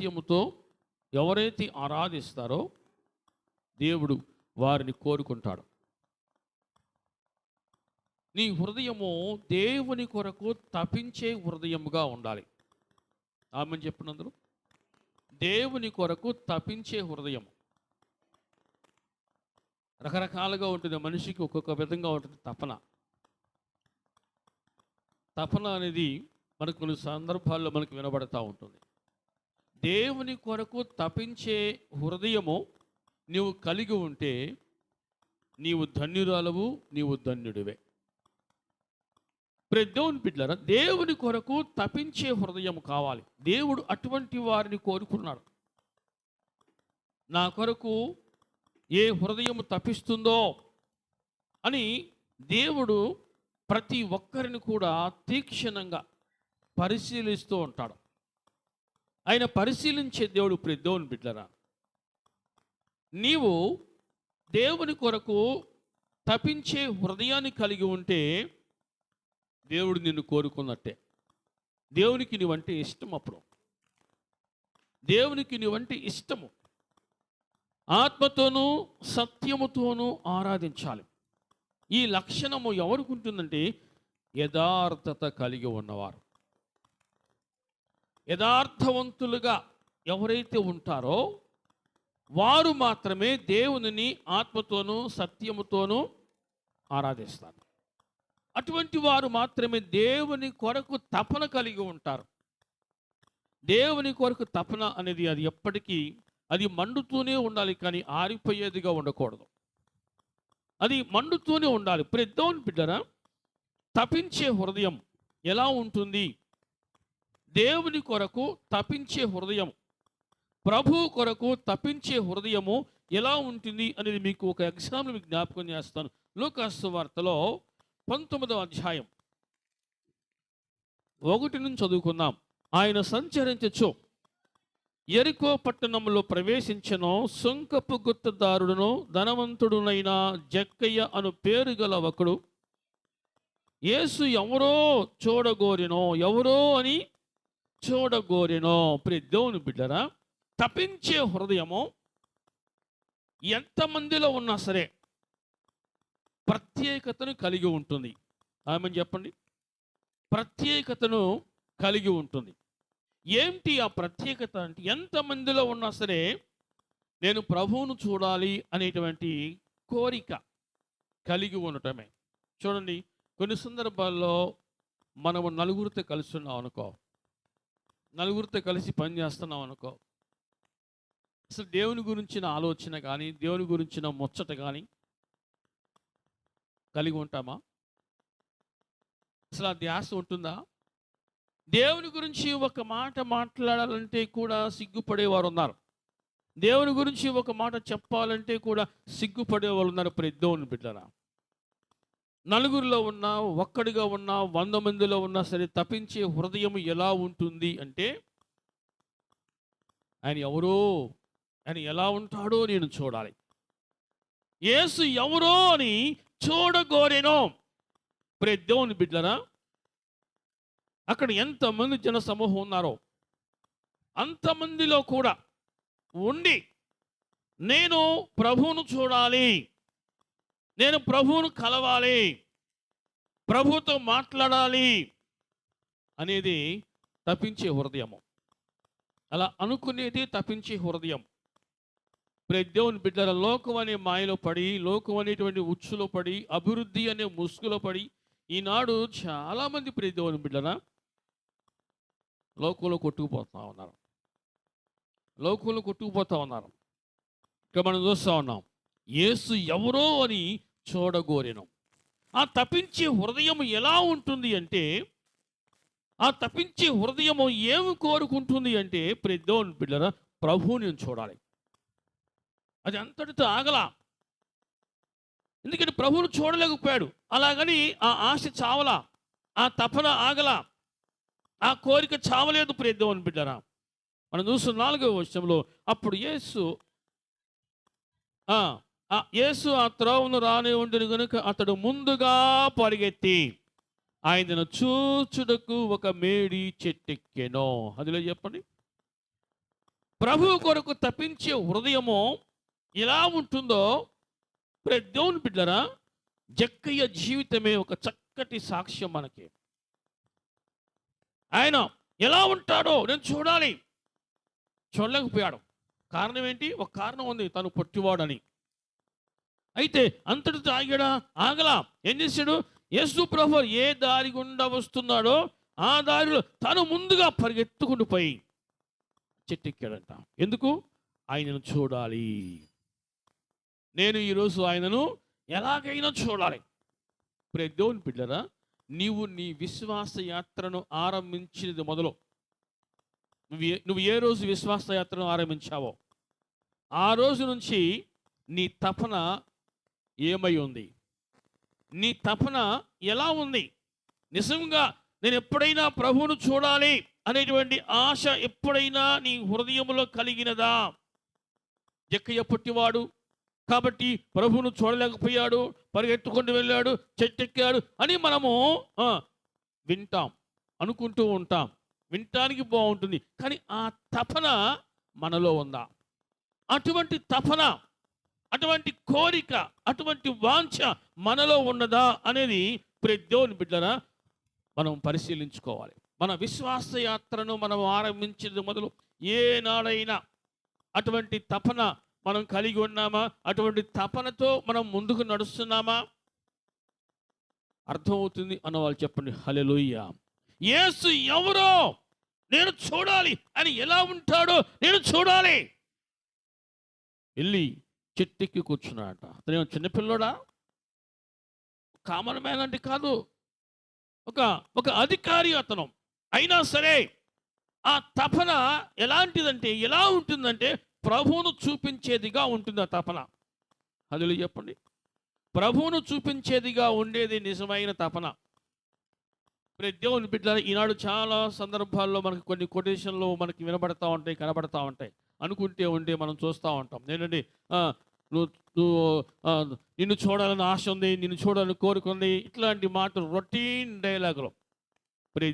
సత్యముతో ఎవరైతే ఆరాధిస్తారో దేవుడు వారిని కోరుకుంటాడు. నీ హృదయము దేవుని కొరకు తపించే హృదయముగా ఉండాలి. ఆమేన్ చెప్పండి అందరూ. దేవుని కొరకు తపించే హృదయం రకరకాలుగా ఉంటుంది. మనిషికి ఒక్కొక్క విధంగా ఉంటుంది తపన. తపన అనేది మనకు కొన్ని సందర్భాల్లో మనకు వినబడతా ఉంటుంది. దేవుని కొరకు తపించే హృదయము నీవు కలిగి ఉంటే నీవు ధన్యురాలవు, నీవు ధన్యుడివే. దేవుని బిడ్డలారా, దేవుని కొరకు తపించే హృదయం కావాలి. దేవుడు అటువంటి వారిని కోరుకున్నాడు. నా కొరకు ఏ హృదయం తపిస్తుందో అని దేవుడు ప్రతి ఒక్కరిని కూడా తీక్షణంగా పరిశీలిస్తూ ఉంటాడు. ఆయన పరిశీలించే దేవుడు. దేవుని బిడ్డలారా, నీవు దేవుని కొరకు తపించే హృదయాన్ని కలిగి ఉంటే దేవుడు నిన్ను కోరుకున్నట్టే. దేవునికి నీవంటే ఇష్టం. అప్పుడు దేవునికి నీవంటే ఇష్టము. ఆత్మతోనూ సత్యముతోనూ ఆరాధించాలి. ఈ లక్షణము ఎవరికి ఉంటుందంటే యథార్థత కలిగి ఉన్నవారు. యథార్థవంతులుగా ఎవరైతే ఉంటారో వారు మాత్రమే దేవునిని ఆత్మతోనూ సత్యముతోనూ ఆరాధిస్తారు. అటువంటి వారు మాత్రమే దేవుని కొరకు తపన కలిగి ఉంటారు. దేవుని కొరకు తపన అనేది అది ఎప్పటికీ అది మండుతూనే ఉండాలి, కానీ ఆరిపోయేదిగా ఉండకూడదు. అది మండుతూనే ఉండాలి. దేవుని బిడ్డరా, తపించే హృదయం ఎలా ఉంటుంది? దేవుని కొరకు తపించే హృదయం, ప్రభు కొరకు తపించే హృదయము ఎలా ఉంటుంది అనేది మీకు ఒక ఎగ్జాంపుల్ మీకు జ్ఞాపకం చేస్తాను. లూకాసు సువార్తలో 19వ అధ్యాయం 1 నుంచి చదువుకుందాం. ఆయన సంచరించచ్చు యెరికో పట్టణంలో ప్రవేశించెను. సుంకపు గుత్తదారుడును ధనవంతుడునైన జక్కయ్య అను పేరు గల ఒకడు యేసు ఎవరో అని చూడగోరెనో. దేవుని బిడ్డరా, తపించే హృదయము ఎంతమందిలో ఉన్నా సరే ప్రత్యేకతను కలిగి ఉంటుంది. ఆమేన్ చెప్పండి. ప్రత్యేకతను కలిగి ఉంటుంది. ఏంటి ఆ ప్రత్యేకత అంటే, ఎంతమందిలో ఉన్నా సరే నేను ప్రభువును చూడాలి అనేటువంటి కోరిక కలిగి ఉండటమే. చూడండి, కొన్ని సందర్భాల్లో మనము నలుగురితో కలిసి ఉన్నాం అనుకో, నలుగురితో కలిసి పని చేస్తున్నాం అనుకో, అసలు దేవుని గురించిన ఆలోచన కానీ దేవుని గురించిన ముచ్చట కానీ కలిగి ఉంటామా? అసలు ఆ ధ్యాస ఉంటుందా? దేవుని గురించి ఒక మాట మాట్లాడాలంటే కూడా సిగ్గుపడేవారు ఉన్నారు. దేవుని గురించి ఒక మాట చెప్పాలంటే కూడా సిగ్గుపడేవాళ్ళు ఉన్నారు. దేవుని బిడ్డరా, నలుగురిలో ఉన్నా, ఒక్కడిగా ఉన్నా, 100 మందిలో ఉన్నా సరే తపించే హృదయం ఎలా ఉంటుంది అంటే, ఆయన ఎవరో, ఆయన ఎలా ఉంటాడో నేను చూడాలి. యేసు ఎవరో అని చూడగోరెనో. దేవుని బిడ్డరా, అక్కడ ఎంతమంది జన సమూహం ఉన్నారో అంతమందిలో కూడా ఉండి నేను ప్రభువును చూడాలి, నేను ప్రభువును కలవాలి, ప్రభువుతో మాట్లాడాలి అనేది తపించే హృదయము. అలా అనుకునేది తపించే హృదయం. దేవుని బిడ్డల, లోకం అనే మాయలో పడి, లోకం అనేటువంటి ఉచ్చులో పడి, అభివృద్ధి అనే ముసుగులో పడి ఈనాడు చాలామంది దేవుని బిడ్డల లోకంలో కొట్టుకుపోతూ ఉన్నారు. లోకంలో కొట్టుకుపోతూ ఉన్నారు. ఇక్కడ మనం చూస్తూ ఉన్నాం, యేసు ఎవరో అని చూడగోరెను. ఆ తపించే హృదయం ఎలా ఉంటుంది అంటే, ఆ తపించే హృదయము ఏమి కోరుకుంటుంది అంటే, దేవుని బిడ్డల, ప్రభువుని నేను చూడాలి. అది అంతటితో ఆగలా. ఎందుకంటే ప్రభువును చూడలేకపోయాడు. అలాగని ఆ ఆశ చావలా, ఆ తపన ఆగలా, ఆ కోరిక చావలేదు. దేవుని బిడ్డరా, మనం చూస్తున్న 4వ వచనంలో, అప్పుడు యేసు ఆ త్రోవను రానే ఉండేది కనుక అతడు ముందుగా పరిగెత్తి ఆయనను చూచుటకు ఒక మేడి చెట్టెక్కెను. అదిలో చెప్పండి. ప్రభువు కొరకు తప్పించే హృదయము ఎలా ఉంటుందో దేవుని బిడ్డలారా, జక్కయ్య జీవితమే ఒక చక్కటి సాక్ష్యం మనకి. ఆయన ఎలా ఉంటాడో నేను చూడాలి, చూడలేకపోయాడు. కారణం ఏంటి? ఒక కారణం ఉంది, తను పొట్టివాడని. అయితే అంతటితో ఆగాడా? ఆగలా. ఏం చేశాడు? యేసు ప్రభువు ఏ దారి గుండా వస్తున్నాడో ఆ దారిలో తను ముందుగా పరిగెత్తుకుంటూ పోయి చెట్టెక్కాడంట. ఎందుకు? ఆయనను చూడాలి. నేను ఈరోజు ఆయనను ఎలాగైనా చూడాలి. దేవుని బిడ్డలారా, నీవు నీ విశ్వాస యాత్రను ఆరంభించినది మొదలు, నువ్వు ఏ రోజు విశ్వాస యాత్రను ఆరంభించావో ఆ రోజు నుంచి నీ తపన ఏమై ఉంది? నీ తపన ఎలా ఉంది? నిజంగా నేను ఎప్పుడైనా ప్రభువును చూడాలి అనేటువంటి ఆశ ఎప్పుడైనా నీ హృదయంలో కలిగినదా? జక్కయ్య పుట్టివాడు కాబట్టి ప్రభువును చూడలేకపోయాడు, పరిగెత్తుకుంటూ వెళ్ళాడు, చెట్టెక్కాడు అని మనము వింటాం, అనుకుంటూ ఉంటాం. వినటానికి బాగుంటుంది, కానీ ఆ తపన మనలో ఉందా? అటువంటి తపన, అటువంటి కోరిక, అటువంటి వాంఛ మనలో ఉన్నదా అనేది దేవుని బిడ్డలారా మనం పరిశీలించుకోవాలి. మన విశ్వాస యాత్రను మనం ఆరంభించేది మొదలు ఏనాడైనా అటువంటి తపన మనం కలిగి ఉన్నామా? అటువంటి తపనతో మనం ముందుకు నడుస్తున్నామా? అర్థమవుతుంది అన్న వాళ్ళు చెప్పండి హల్లెలూయా. యేసు ఎవరో నేను చూడాలి, అని ఎలా ఉంటాడో నేను చూడాలి. వెళ్ళి చెట్టెక్కి కూర్చున్నాడట. అతను చిన్నపిల్లోడా? కామన్ మ్యాన్ అంటే కాదు, ఒక అధికారి అతను. అయినా సరే ఆ తపన ఎలాంటిదంటే, ఎలా ఉంటుందంటే ప్రభువును చూపించేదిగా ఉంటుంది ఆ తపన. హల్లెలూయా చెప్పండి. ప్రభువును చూపించేదిగా ఉండేది నిజమైన తపన. దేవుని బిడ్డలారా, ఈనాడు చాలా సందర్భాల్లో మనకు కొన్ని కొటేషన్లు మనకి వినబడతా ఉంటాయి, కనబడతా ఉంటాయి. అనుకుంటే ఉంటే మనం చూస్తూ ఉంటాం. ఏంటంటే నిన్ను చూడాలని ఆశ ఉంది, నిన్ను చూడాలని కోరుకుంది, ఇట్లాంటి మాటలు రొటీన్ డైలాగులు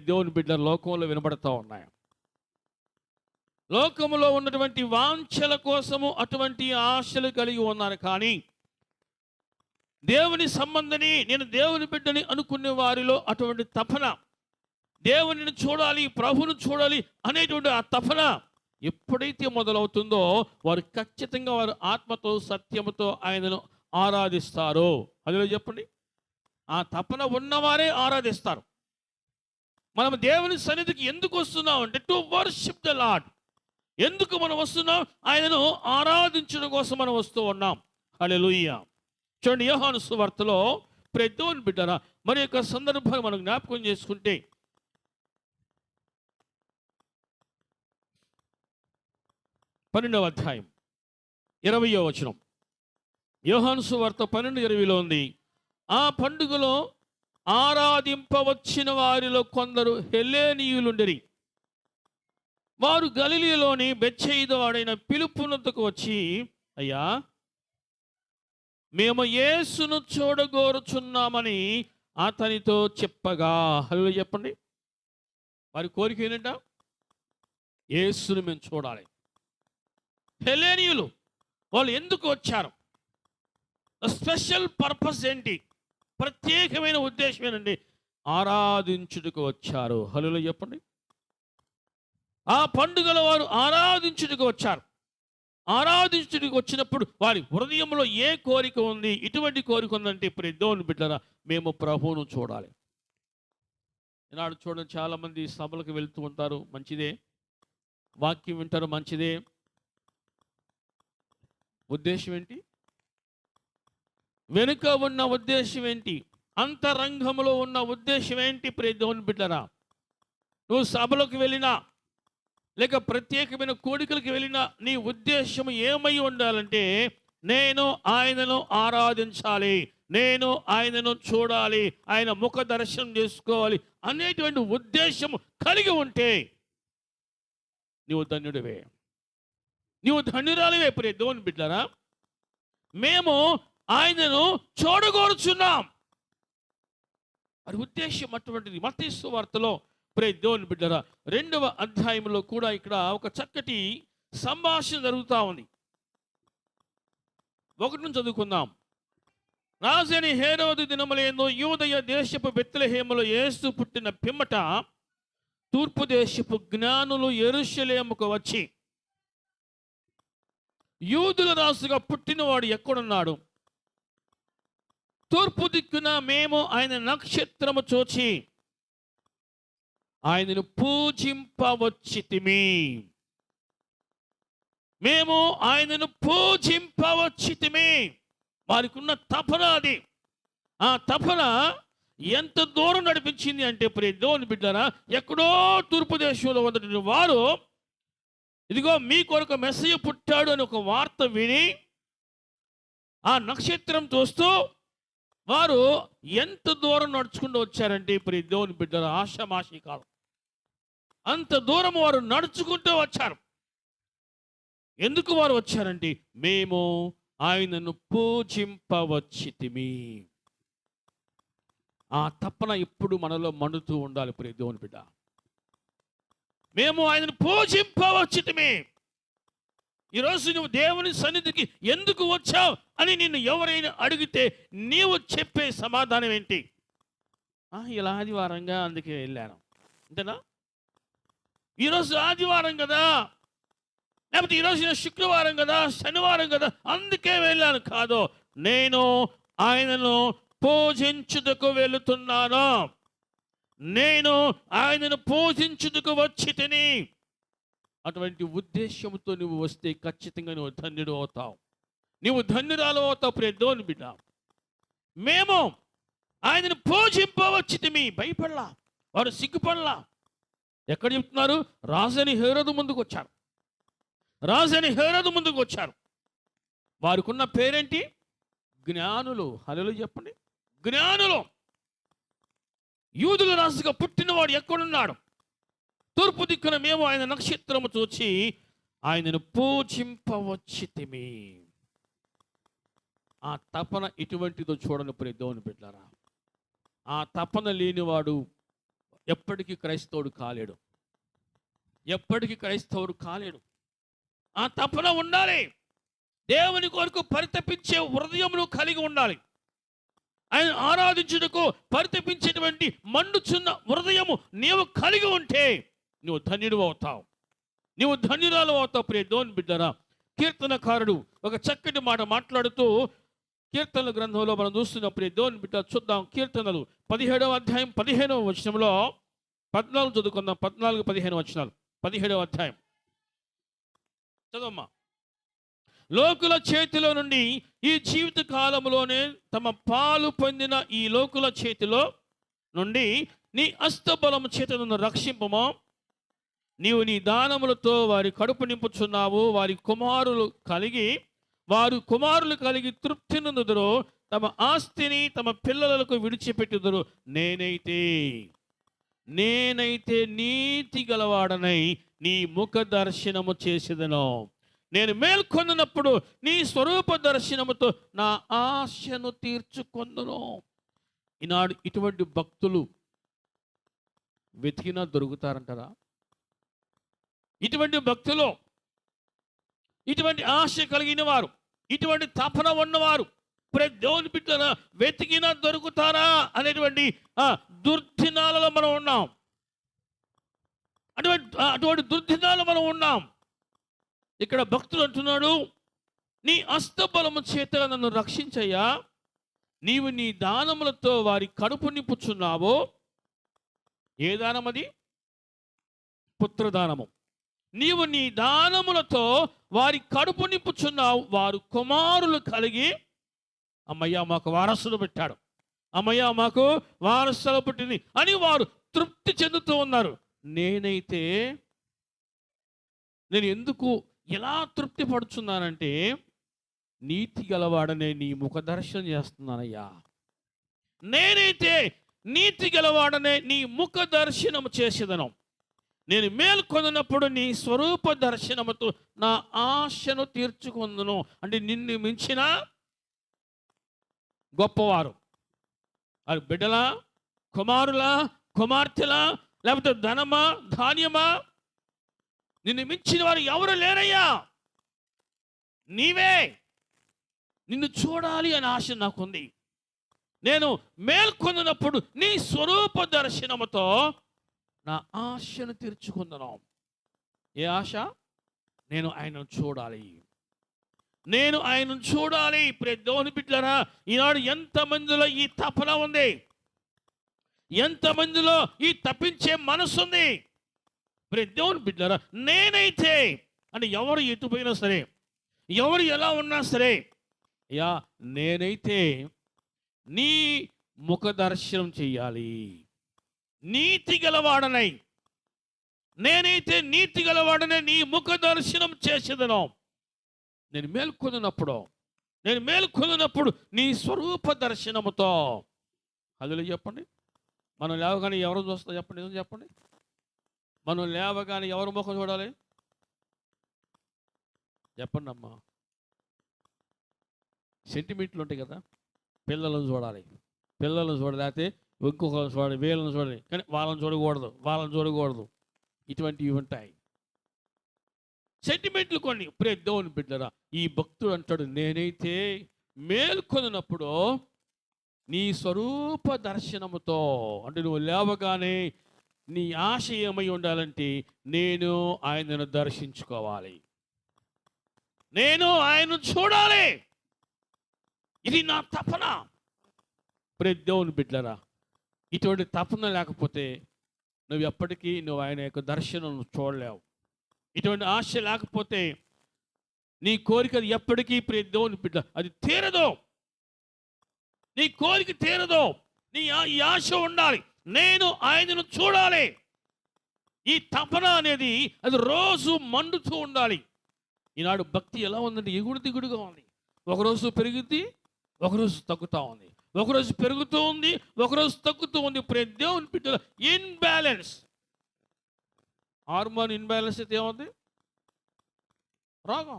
దేవుని బిడ్డల లోకంలో వినబడతా ఉన్నాయి. లోకములో ఉన్నటువంటి వాంఛల కోసము అటువంటి ఆశలు కలిగి ఉన్నారు. కానీ దేవుని సంబంధిని, నేను దేవుని బిడ్డని అనుకునే వారిలో అటువంటి తపన, దేవునిని చూడాలి, ప్రభువును చూడాలి అనేటువంటి ఆ తపన ఎప్పుడైతే మొదలవుతుందో వారు ఖచ్చితంగా వారు ఆత్మతో సత్యముతో ఆయనను ఆరాధిస్తారో. అదిలో చెప్పండి. ఆ తపన ఉన్నవారే ఆరాధిస్తారు. మనం దేవుని సన్నిధికి ఎందుకు వస్తున్నాం అంటే టు వర్షిప్ ద లార్డ్. ఎందుకు మనం వస్తున్నాం? ఆయనను ఆరాధించడం కోసం మనం వస్తూ ఉన్నాం. హల్లెలూయా. చూడండి, యోహాను సువార్తలో దేవుని బిడ్డరా మరి యొక్క సందర్భాన్ని మనం జ్ఞాపకం చేసుకుంటే 12వ అధ్యాయం 20వ వచనం. యోహాను సువార్త 12:20లో ఉంది, ఆ పండుగలో ఆరాధింపవచ్చిన వారిలో కొందరు హెలేనీయులుండిరి. వారు గలిలీలోని బెత్సయిదా వాడైన ఫిలిప్పునొద్దకు వచ్చి, అయ్యా, మేము యేసును చూడగోరుచున్నామని అతనితో చెప్పగా. హల్లెలూయా చెప్పండి. వారి కోరిక ఏంటంట? యేసును మేము చూడాలి. హెలేనీయులు వాళ్ళు ఎందుకు వచ్చారు? స్పెషల్ పర్పస్ ఏంటి? ప్రత్యేకమైన ఉద్దేశం ఏంటండి? ఆరాధించుటకు వచ్చారు. హల్లెలూయా చెప్పండి. ఆ పండుగలో వారు ఆరాధించుటకు వచ్చారు. ఆరాధించుటకు వచ్చినప్పుడు వారి హృదయంలో ఏ కోరిక ఉంది? ఇటువంటి కోరిక ఉందంటే ఇప్పుడు దేవుని బిడ్డలారా మేము ప్రభువును చూడాలి. ఈనాడు చూడండి, చాలామంది సభలకు వెళ్తూ ఉంటారు, మంచిదే. వాక్యం వింటారు, మంచిదే. ఉద్దేశం ఏంటి? వెనుక ఉన్న ఉద్దేశం ఏంటి? అంతరంగంలో ఉన్న ఉద్దేశం ఏంటి? దేవుని బిడ్డలారా, నువ్వు సభలకు వెళ్ళినా లేక ప్రత్యేకమైన కోడికలకు వెళ్ళినా నీ ఉద్దేశం ఏమై ఉండాలంటే నేను ఆయనను ఆరాధించాలి, నేను ఆయనను చూడాలి, ఆయన ముఖ దర్శనం చేసుకోవాలి అనేటువంటి ఉద్దేశం కలిగి ఉంటే నీవు ధన్యుడివే, నీవు ధన్యురాలివే. దేవుని బిడ్డలారా, మేము ఆయనను చూడగోరుచున్నాం. అది ఉద్దేశం అటువంటిది. మత్తయి సువార్తలో దేవుని బిడ్డలారా 2వ అధ్యాయంలో కూడా ఇక్కడ ఒక చక్కటి సంభాషణ జరుగుతూ ఉంది. ఒకటి నుంచి చదువుకుందాం. రాజైన హేరోదు దినములందు యూదయ దేశపు బెత్లెహేములో యేసు పుట్టిన పిమ్మట తూర్పు దేశపు జ్ఞానులు యెరూషలేముకు వచ్చి, యూదుల రాజుగా పుట్టినవాడు ఎక్కడున్నాడు? తూర్పు దిక్కున మేము ఆయన నక్షత్రము చూచి ఆయనను పూజింపవచ్చితిమి. మేము ఆయనను పూజింపవచ్చితిమి. వారికి ఉన్న తపన అది. ఆ తపన ఎంత దూరం నడిపించింది అంటే, ప్రియ దేవుని బిడ్డలారా, ఎక్కడో తూర్పు దేశంలో ఉన్నటువంటి వారు ఇదిగో మీ కొరకు మెస్సయ్య పుట్టాడు అని ఒక వార్త విని ఆ నక్షత్రం చూస్తూ వారు ఎంత దూరం నడుచుకుంటూ వచ్చారంటే, ప్రియ దేవుని బిడ్డలారా, ఆషామాషి కాదు, అంత దూరం వారు నడుచుకుంటూ వచ్చారు. ఎందుకు వారు వచ్చారంటే, మేము ఆయనను పూజింపవచ్చితిమి. ఆ తపన ఇప్పుడు మనలో మండుతూ ఉండాలి ప్రియ దేవుని బిడ్డ. మేము ఆయనను పూజింపవచ్చితిమి. ఈరోజు నువ్వు దేవుని సన్నిధికి ఎందుకు వచ్చావు అని నిన్ను ఎవరైనా అడిగితే నీవు చెప్పే సమాధానం ఏంటి? ఇలా ఆదివారంగా అందుకే వెళ్ళాను, అంతేనా? ఈరోజు ఆదివారం కదా, లేకపోతే ఈరోజు శుక్రవారం కదా, శనివారం కదా, అందుకే వెళ్ళాను. కాదు, నేను ఆయనను పూజించుటకు వెళుతున్నాను. నేను ఆయనను పూజించుటకు వచ్చి తిని. అటువంటి ఉద్దేశంతో నువ్వు వస్తే ఖచ్చితంగా నువ్వు ధన్యుడు అవుతావు, నువ్వు ధన్యురాలు అవుతావు ప్రియ దేవుని బిడ్డ. మేము ఆయనను పూజింపవచ్చితిమి. భయపడలా, వారు సిగ్గుపడలా. ఎక్కడ చెప్తున్నారు? రాజని హేరోదు ముందుకు వచ్చారు. రాజని హేరోదు ముందుకు వచ్చారు. వారికి ఉన్న పేరేంటి? జ్ఞానులు. హల్లెలూయా చెప్పండి, జ్ఞానులు. యూదుల రాజుగా పుట్టినవాడు ఎక్కడున్నాడు? తూర్పు దిక్కున మేము ఆయన నక్షత్రము చూచి ఆయనను పూజింపవచ్చితిమి. ఆ తపన ఎటువంటిదో చూడని ప్రియ దేవుని బిడ్డలారా. ఆ తపన లేనివాడు ఎప్పటికీ క్రైస్తవుడు కాలేడు, ఎప్పటికీ క్రైస్తవుడు కాలేడు. ఆ తపన ఉండాలి. దేవుని కొరకు పరితపించే హృదయమును కలిగి ఉండాలి. ఆయన ఆరాధించుటకు పరితపించేటువంటి మండుచున్న హృదయము నీవు కలిగి ఉంటే నువ్వు ధన్యుడు అవుతావు, నువ్వు ధన్యురాలు అవుతావు ప్రియ దేవుని బిడ్డరా. కీర్తనకారుడు ఒక చక్కటి మాట మాట్లాడుతూ, కీర్తనల గ్రంథంలో మనం చూస్తున్న ప్రియ దేవుని బిడ్డ చూద్దాం. కీర్తనలు 17వ అధ్యాయం 15వ వచనంలో 14 చదువుకుందాం. 14-15 వచనాలు. 17వ అధ్యాయం చదవమ్మా. లోకుల చేతిలో నుండి ఈ జీవిత కాలంలోనే తమ పాలు పొందిన ఈ లోకుల చేతిలో నుండి నీ హస్తబలము చేత నన్ను రక్షింపము. నీవు నీ దానములతో వారి కడుపు నింపుచున్నావు. వారు కుమారులు కలిగి తృప్తి నొందుదురు. తమ ఆస్తిని తమ పిల్లలకు విడిచిపెట్టుదురు. నేనైతే నీతి గలవాడనై నీ ముఖ దర్శనము చేసేదను. నేను మేల్కొన్నప్పుడు నీ స్వరూప దర్శనముతో నా ఆశను తీర్చుకొందును. ఈనాడు ఇటువంటి భక్తులు వెతికినా దొరుకుతారంటారా? ఇటువంటి భక్తులు, ఇటువంటి ఆశ కలిగిన వారు, ఇటువంటి తపన ఉన్నవారు ప్రతి దేవుని బిడ్డల వెతికినా దొరుకుతారా అనేటువంటి దుర్దినాలలో మనం ఉన్నాం. అటువంటి దుర్దినాలు మనం ఉన్నాం. ఇక్కడ భక్తుడు అంటున్నాడు, నీ హస్తబలము చేత నన్ను రక్షించయ్యా. నీవు నీ దానములతో వారి కడుపు నింపుచున్నావు. ఏ దానం అది? పుత్రదానము. నీవు నీ దానములతో వారి కడుపు నింపుచున్నావు. వారు కుమారులు కలిగి, అమ్మయ్య మాకు వారసులు పెట్టాడు, అమ్మయ్య మాకు వారసులు పుట్టింది అని వారు తృప్తి చెందుతూ ఉన్నారు. నేను ఎందుకు ఎలా తృప్తి పడుచున్నానంటే, నీతి గలవాడనే నీ ముఖ దర్శనం చేస్తున్నానయ్యా. నేనైతే నీతి గలవాడనే నీ ముఖ దర్శనం చేసేదను. నేను మేల్కొన్నప్పుడు నీ స్వరూప దర్శనముతో నా ఆశను తీర్చుకుందును. అంటే నిన్ను మించిన గొప్పవారు, అది బిడ్డలా, కుమారులా, కుమార్తెలా, లేకపోతే ధనమా, ధాన్యమా, నిన్ను మించిన వారు ఎవరు లేరయ్యా, నీవే. నిన్ను చూడాలి అనే ఆశ నాకుంది. నేను మేల్కొన్నప్పుడు నీ స్వరూప దర్శనముతో నా ఆశను తీర్చుకుందును. ఏ ఆశ? నేను ఆయనను చూడాలి, నేను ఆయనను చూడాలి. దేవుని బిడ్డలారా, ఈనాడు ఎంతమందిలో ఈ తపన ఉంది, ఎంతమందిలో ఈ తప్పించే మనసు ఉంది. దేవుని బిడ్డలారా, నేనైతే అని ఎవరు ఎటుపోయినా సరే, ఎవరు ఎలా ఉన్నా సరే, యా నేనైతే నీ ముఖ దర్శనం చెయ్యాలి. నీతి గలవాడనై, నేనైతే నీతి గలవాడనే నీ ముఖ దర్శనం చేసేదను. నేను మేల్కొన్నప్పుడు నీ స్వరూప దర్శనముతో. అదిలో చెప్పండి, మనం లేవగానే ఎవరు చూస్తా చెప్పండి, నిజం చెప్పండి. మనం లేవగానే ఎవరి ముఖం చూడాలి చెప్పండి అమ్మా. సెంటిమెంట్లు ఉంటాయి కదా, పిల్లలను చూడాలి, పిల్లలను చూడలేకపోతే ఇంకొకరు చూడాలి, వీళ్ళని చూడాలి, కానీ వాళ్ళని చూడకూడదు. ఇటువంటివి ఉంటాయి సెంటిమెంట్లు కొన్ని. దేవుని బిడ్డరా, ఈ భక్తుడు అంటాడు, నేనైతే మేల్కొన్నప్పుడు నీ స్వరూప దర్శనముతో. అంటే నువ్వు లేవగానే నీ ఆశ ఏమై ఉండాలంటే, నేను ఆయనను దర్శించుకోవాలి, నేను ఆయనను చూడాలి. ఇది నా తపన. దేవుని బిడ్డరా, ఇటువంటి తపన లేకపోతే నువ్వు ఎప్పటికీ ఆయన యొక్క దర్శనం చూడలేవు. ఇటువంటి ఆశ లేకపోతే నీ కోరిక ఎప్పటికీ దేవుని బిడ్డ అది తీరదు. నీ కోరిక తీరదు. ఈ ఆశ ఉండాలి, నేను ఆయనను చూడాలి. ఈ తపన అనేది అది రోజు మండుతూ ఉండాలి. ఈనాడు భక్తి ఎలా ఉందంటే ఎగుడు దిగుడుగా ఉంది. ఒకరోజు పెరుగుద్ది, ఒకరోజు తగ్గుతూ ఉంది, ఒకరోజు పెరుగుతూ ఉంది, ఒకరోజు తగ్గుతూ ఉంది. దేవుని బిడ్డల ఇన్బ్యాలెన్స్, హార్మోన్ ఇన్బ్యాలెన్స్ అయితే ఏముంది? రోగము.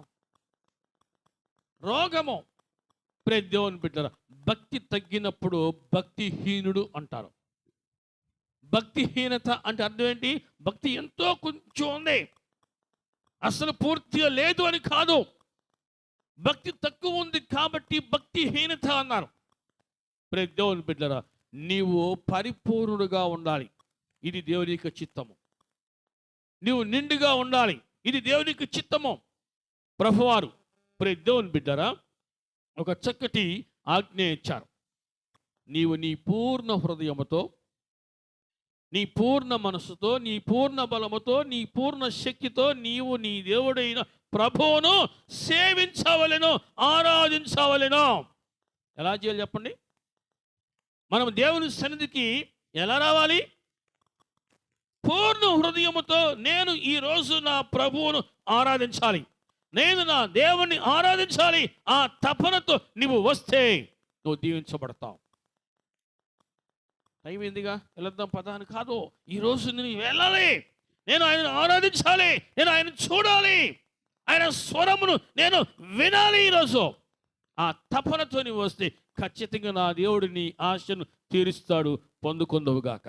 దేవుని బిడ్డల భక్తి తగ్గినప్పుడు భక్తిహీనుడు అంటారు. భక్తిహీనత అంటే అర్థం ఏంటి? భక్తి ఎంతో కొంచెం ఉంది, అసలు పూర్తిగా లేదు అని కాదు. భక్తి తక్కువ ఉంది కాబట్టి భక్తిహీనత అన్నారు. దేవుని బిడ్డరా, నీవు పరిపూర్ణుడుగా ఉండాలి, ఇది దేవుని యొక్క చిత్తము. నీవు నిండుగా ఉండాలి, ఇది దేవుని యొక్క చిత్తము. ప్రభువారు దేవుని బిడ్డరా ఒక చక్కటి ఆజ్ఞ ఇచ్చారు. నీవు నీ పూర్ణ హృదయముతో, నీ పూర్ణ మనసుతో, నీ పూర్ణ బలముతో, నీ పూర్ణ శక్తితో నీవు నీ దేవుడైన ప్రభువును సేవించవలెను, ఆరాధించవలెను. ఎలా చేయాలి చెప్పండి? మనం దేవుని సన్నిధికి ఎలా రావాలి? పూర్ణ హృదయముతో నేను ఈరోజు నా ప్రభువును ఆరాధించాలి, నేను నా దేవుణ్ణి ఆరాధించాలి. ఆ తపనతో నువ్వు వస్తే నువ్వు దీవించబడతావు. టైం ఏందిగా వెళ్దాం పద అని కాదు, ఈరోజు నేను వెళ్ళాలి, నేను ఆయనను ఆరాధించాలి, నేను ఆయన చూడాలి, ఆయన స్వరమును నేను వినాలి. ఈరోజు ఆ తపనతో నువ్వు వస్తే ఖచ్చితంగా నా దేవుడు నీ ఆశను తీరుస్తాడు, పొందుకొందువుగాక.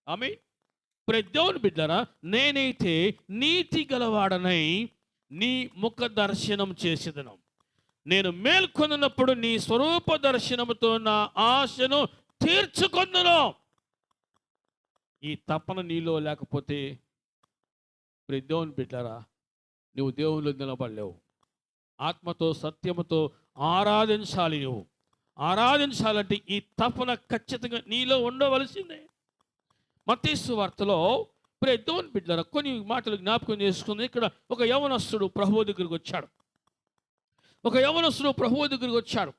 ఆమేన్. దేవుని బిడ్డరా, నేనైతే నీతి గలవాడనై నీ ముఖ దర్శనం చేసేదను. నేను మేల్కొన్నప్పుడు నీ స్వరూప దర్శనముతో నా ఆశను తీర్చుకొందును. ఈ తపన నీలో లేకపోతే దేవుని బిడ్డరా, నువ్వు దేవుళ్ళు నిలబడలేవు. ఆత్మతో సత్యముతో ఆరాధించాలి. నువ్వు ఆరాధించాలంటే ఈ తపన ఖచ్చితంగా నీలో ఉండవలసిందే. మత్తయి సువార్తలో దేవుని బిడ్డలారా కొన్ని మాటలు జ్ఞాపకం చేసుకుంది. ఇక్కడ ఒక యవనస్తుడు ప్రభువు దగ్గరికి వచ్చాడు.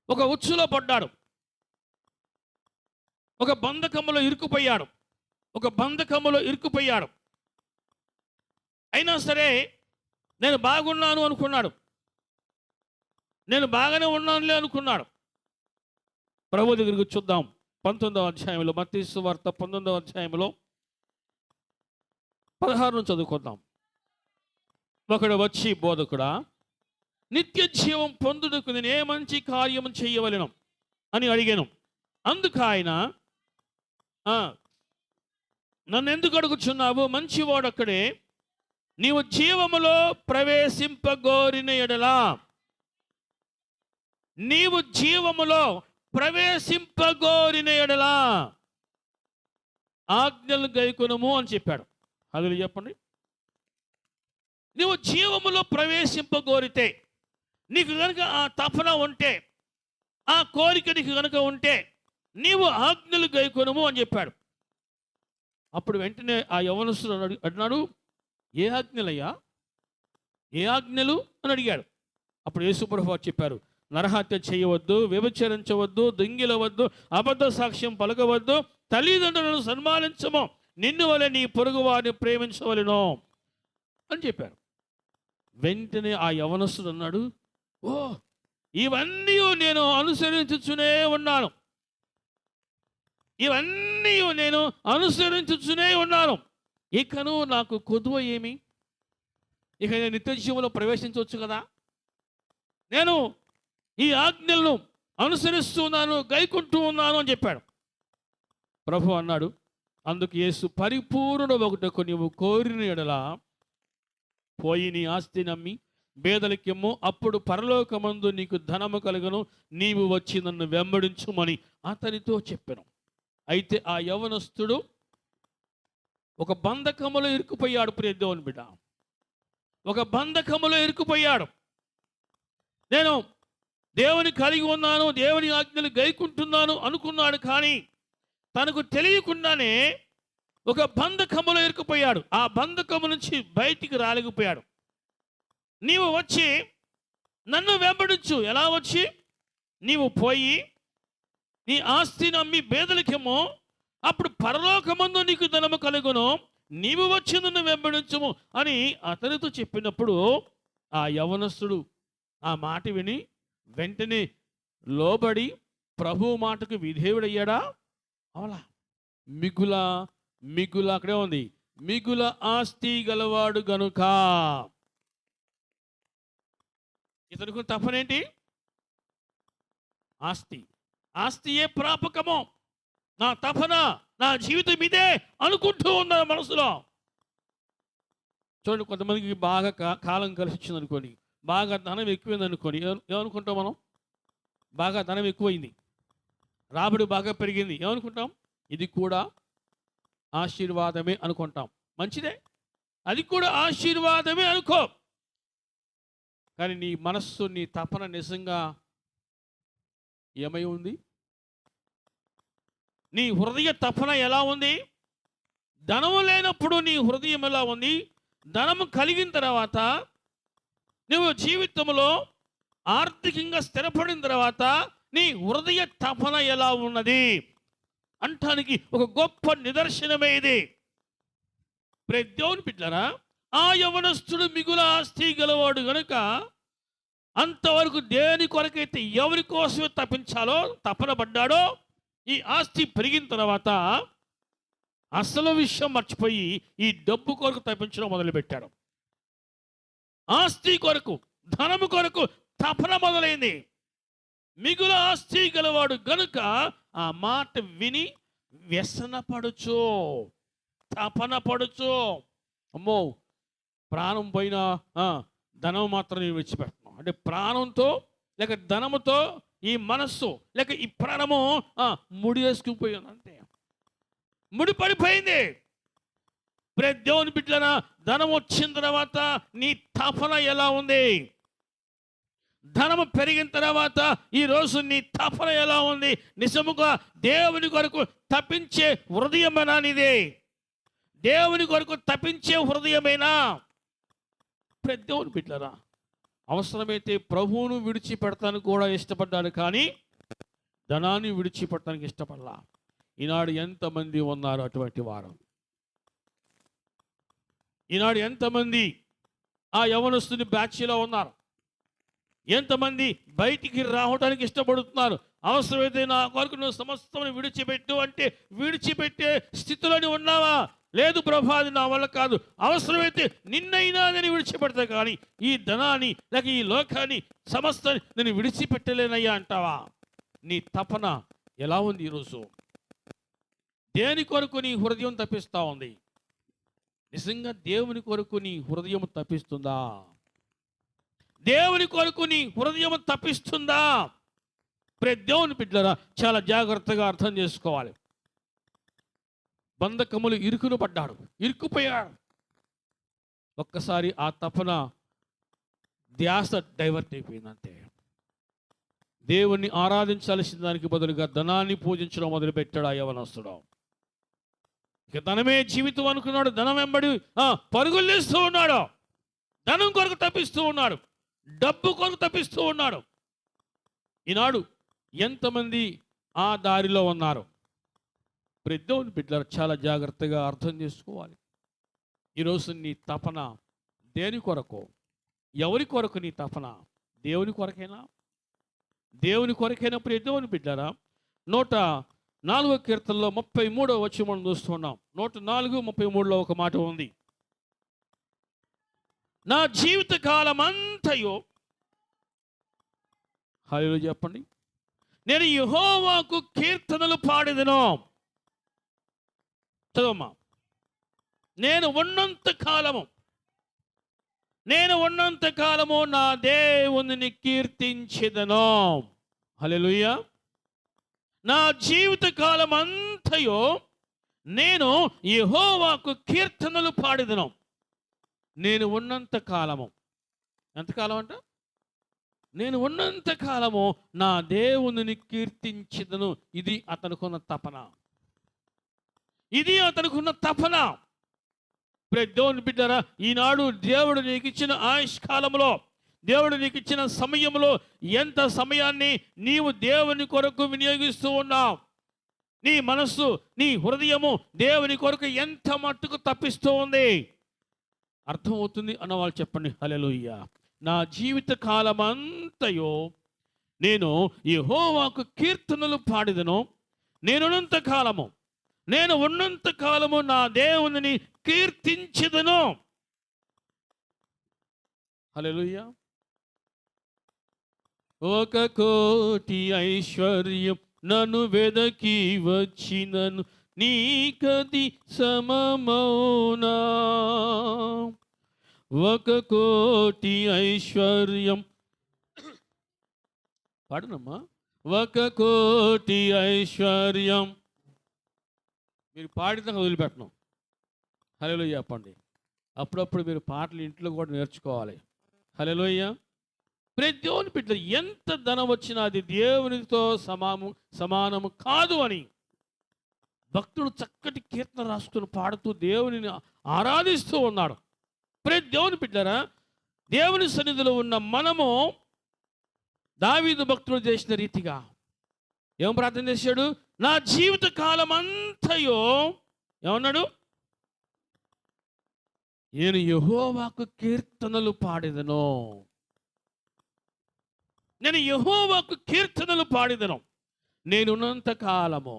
ఒక ఉచ్చులో పడ్డాడు, ఒక బంధకములో ఇరుక్కుపోయాడు. అయినా సరే నేను బాగున్నాను అనుకున్నాడు, నేను బాగానే ఉన్నానులే అనుకున్నాడు. ప్రభు దగ్గరికి చూద్దాం. 19వ అధ్యాయంలో, మత్తయి సువార్త 19వ అధ్యాయంలో 16 నుంచి చదువుకుందాం. ఒకడు వచ్చి, బోధకుడా, నిత్య జీవం పొందుటకు నేను ఏ మంచి కార్యము చేయవలెను అని అడిగాను. అందుకు ఆయన నన్ను ఎందుకు అడుగుచున్నావు? మంచివాడొక్కడే. నీవు జీవములో ప్రవేశింపగోరిన ఎడలా, నీవు జీవములో ప్రవేశింపగోరిన ఎడలా ఆజ్ఞలు గైకొనుము అని చెప్పాడు. అది చెప్పండి. నీవు జీవములో ప్రవేశింపగోరితే, నీకు కనుక ఆ తపన ఉంటే, ఆ కోరిక నీకు కనుక ఉంటే, నీవు ఆజ్ఞలు గైకొనుము అని చెప్పాడు. అప్పుడు వెంటనే ఆ యవనస్తుడు అన్నాడు, ఏ ఆజ్ఞలయ్యా, ఏ ఆజ్ఞలు అని అడిగాడు. అప్పుడు యేసుప్రభువు చెప్పారు, నరహత్య చేయవద్దు, వ్యభిచరించవద్దు, దొంగిలవద్దు, అబద్ధ సాక్ష్యం పలకవద్దు, తల్లిదండ్రులను సన్మానించము, నిన్ను వలె నీ పొరుగు వారిని ప్రేమించవలెను అని చెప్పారు. వెంటనే ఆ యవనస్తుడు అన్నాడు, ఓ, ఇవన్నీ నేను అనుసరించుచునే ఉన్నాను, ఇవన్నీ నేను అనుసరించుచునే ఉన్నాను, ఇకను నాకు కొదువ ఏమి? ఇక నేను నిత్య జీవంలో ప్రవేశించవచ్చు కదా, నేను ఈ ఆజ్ఞలను అనుసరిస్తున్నాను, గైకుంటూ ఉన్నాను అని చెప్పాడు. ప్రభు అన్నాడు, అందుకు యేసు, పరిపూర్ణ ఒకటకు నీవు కోరిన ఎడల పోయి నీ ఆస్తి నమ్మి పేదలకిమ్ము, అప్పుడు పరలోకమందు నీకు ధనము కలుగును, నీవు వచ్చి నన్ను వెంబడించుమని అతనితో చెప్పాను. అయితే ఆ యవనస్తుడు ఒక బంధకములో ఇరుక్కుపోయాడు. ప్రియ దేవుని బిడ్డ, ఒక బంధకములో ఇరుక్కుపోయాడు. నేను దేవుని కలిగి ఉన్నాను, దేవుని ఆజ్ఞలు గైకుంటున్నాను అనుకున్నాడు. కానీ తనకు తెలియకుండానే ఒక బంధకములో ఇరుక్కుపోయాడు. ఆ బంధకము నుంచి బయటికి రాలేకపోయాడు. నీవు వచ్చి నన్ను వెంబడించు. ఎలా వచ్చి? నీవు పోయి నీ ఆస్తిని అమ్మి బేదలకేమో, అప్పుడు పరలోకమందు నీకు ధనము కలుగును, నీవు వచ్చి నన్ను వెంబడించుము అని అతనితో చెప్పినప్పుడు ఆ యవనస్తుడు ఆ మాట విని వెంటనే లోబడి ప్రభు మాటకు విధేయుడయ్యాడా? అవలా. మిగుల మిగుల అక్కడే ఉంది, మిగుల ఆస్తి గలవాడు గనుక. ఇతనికి తపనేంటి? ఆస్తి. ఆస్తియే ప్రాపకము. నా తపన, నా జీవితం ఇదే అనుకుంటూ ఉన్నారు మనసులో. చూడండి, కొంతమందికి బాగా కాలం కలిసి వచ్చింది అనుకోని, బాగా ధనం ఎక్కువైంది అనుకోని, ఏమనుకుంటాం మనం? బాగా ధనం ఎక్కువైంది, రాబడి బాగా పెరిగింది, ఏమనుకుంటాం? ఇది కూడా ఆశీర్వాదమే అనుకుంటాం. మంచిదే, అది కూడా ఆశీర్వాదమే అనుకో. కానీ నీ మనస్సు, నీ తపన నిజంగా ఏమై ఉంది? నీ హృదయ తపన ఎలా ఉంది? ధనము లేనప్పుడు నీ హృదయం ఎలా ఉంది? ధనము కలిగిన తర్వాత, నువ్వు జీవితంలో ఆర్థికంగా స్థిరపడిన తర్వాత నీ హృదయ తపన ఎలా ఉన్నది అంటానికి ఒక గొప్ప నిదర్శనమే ఇది. దేవుని బిడ్డలారా, ఆ యవనస్తుడు మిగుల ఆస్తి గలవాడు గనుక అంతవరకు దేని కొరకైతే ఎవరి కోసమే తప్పించాలో తపన పడ్డాడో, ఈ ఆస్తి పెరిగిన తర్వాత అసలు విషయం మర్చిపోయి ఈ డబ్బు కొరకు తప్పించడం మొదలుపెట్టాడు. ఆస్తి కొరకు, ధనము కొరకు తపన మొదలైంది. మిగుల ఆస్తి గలవాడు గనుక ఆ మాట విని వ్యసనపడుచు, తపన పడుచు, అమ్మో ప్రాణం పోయినా ధనం మాత్రం నేను విడిచిపెట్టను అంటే, ప్రాణంతో లేక ధనముతో ఈ మనస్సు లేక ఈ ప్రాణము ముడివేసుకుపోయాను, అంతే, ముడి పడిపోయింది. దేవుని బిడ్డలనా, ధనం వచ్చిన తర్వాత నీ తపన ఎలా ఉంది? ధనము పెరిగిన తర్వాత ఈరోజు నీ తపన ఎలా ఉంది? నిజముగా దేవుని కొరకు తప్పించే హృదయమేనా నీది? దేవుని కొరకు తప్పించే హృదయమేనా? దేవుని బిడ్డలారా, అవసరమైతే ప్రభువును విడిచిపెడతాను కూడా ఇష్టపడ్డాడు, కానీ ధనాన్ని విడిచిపెట్టడానికి ఇష్టపడలా. ఈనాడు ఎంతమంది ఉన్నారు అటువంటి వారు? ఈనాడు ఎంతమంది ఆ యవనస్తుని బ్యాచ్లో ఉన్నారు? ఎంతమంది బయటికి రావడానికి ఇష్టపడుతున్నారు? అవసరమైతే నా కొరకు నువ్వు సమస్తమును విడిచిపెట్టు అంటే విడిచిపెట్టే స్థితిలోని ఉన్నావా? లేదు ప్రభా, అది నా వల్ల కాదు, అవసరమైతే నిన్నైనా నేను విడిచిపెడతా, కానీ ఈ ధనాన్ని లేక ఈ లోకాన్ని సమస్తాన్ని నేను విడిచిపెట్టలేనయ్యా అంటావా? నీ తపన ఎలా ఉంది ఈరోజు? దేని కొరకు నీ హృదయం తప్పిస్తూ ఉంది? నిజంగా దేవుని కొరకు నీ హృదయం తప్పిస్తుందా? దేవుని కొరకు నీ హృదయం తప్పిస్తుందా? దేవుని బిడ్డలారా, చాలా జాగ్రత్తగా అర్థం చేసుకోవాలి. బంధకములు ఇరుక్కుపోయాడు. ఒక్కసారి ఆ తపన ధ్యాస డైవర్ట్ అయిపోయింది అంతే. దేవుణ్ణి ఆరాధించాల్సిన దానికి బదులుగా ధనాన్ని పూజించడం మొదలుపెట్టాడు ఆ యవనస్తుడు. ఇక ధనమే జీవితం అనుకున్నాడు. ధనం వెంబడి పరుగులు తీస్తూ ఉన్నాడు. ధనం కొరకు తప్పిస్తూ ఉన్నాడు. డబ్బు కొరకు తప్పిస్తూ ఉన్నాడు. ఈనాడు ఎంతమంది ఆ దారిలో ఉన్నారు? దేవుని బిడ్డలు చాలా జాగ్రత్తగా అర్థం చేసుకోవాలి. ఈరోజు నీ తపన దేని కొరకు? ఎవరి కొరకు నీ తపన? దేవుని కొరకేనా? దేవుని కొరకైనా దేవుని బిడ్డరా, 104వ కీర్తనలో 33వ వచనం మనం చూస్తున్నాం. 104:33లో ఒక మాట ఉంది. నా జీవిత కాలం అంతయు, హల్లెలూయా చెప్పండి, నేను యెహోవాకు కీర్తనలు పాడెదను. చదవమ్మా. నేను ఉన్నంత కాలము నా దేవుని కీర్తించెదను. హల్లెలూయా. నా జీవిత కాలం అంతయు నేను యెహోవాకు కీర్తనలు పాడెదను. నేను ఉన్నంత కాలము, ఎంతకాలం అంట? నేను ఉన్నంత కాలము నా దేవుని కీర్తించెదను. ఇది అతనుకున్న తపన. దేవుని బిడ్డరా, ఈనాడు దేవుడు నీకు ఇచ్చిన ఆయుష్కాలంలో, దేవుడు నీకు ఇచ్చిన సమయంలో ఎంత సమయాన్ని నీవు దేవుని కొరకు వినియోగిస్తూ ఉన్నావు? నీ మనస్సు, నీ హృదయము దేవుని కొరకు ఎంత మట్టుకు తప్పిస్తూ ఉంది? అర్థమవుతుంది అన్నవాళ్ళు చెప్పండి హల్లెలూయా. నా జీవిత కాలమంతయు నేను యెహోవాకు కీర్తనలు పాడెదను. నేనున్నంత కాలము నా దేవుని కీర్తించెదను. హల్లెలూయా. 1,000,000 ఐశ్వర్యం నన్ను వెదకి వచ్చినను నీకది సమమౌనా. 1,000,000 ఐశ్వర్యం, పాడనమ్మా. 1,000,000 ఐశ్వర్యం. మీరు పాడితే వదిలిపెట్టను. హల్లెలూయా చెప్పండి. అప్పుడప్పుడు మీరు పాటలు ఇంట్లో కూడా నేర్చుకోవాలి. హల్లెలూయా. దేవుని బిడ్డలు, ఎంత ధనం వచ్చినా అది దేవునితో సమానము కాదు అని భక్తుడు చక్కటి కీర్తన రాసుకుని పాడుతూ దేవునిని ఆరాధిస్తూ ఉన్నాడు. దేవుని బిడ్డరా, దేవుని సన్నిధిలో ఉన్న మనము దావీదు భక్తుడు చేసిన రీతిగా ఏం ప్రార్థన చేశాడు? నా జీవిత కాలం అంతయో ఏమన్నాడు? నేను యెహోవాకు కీర్తనలు పాడెదను. నేనున్నంత కాలము,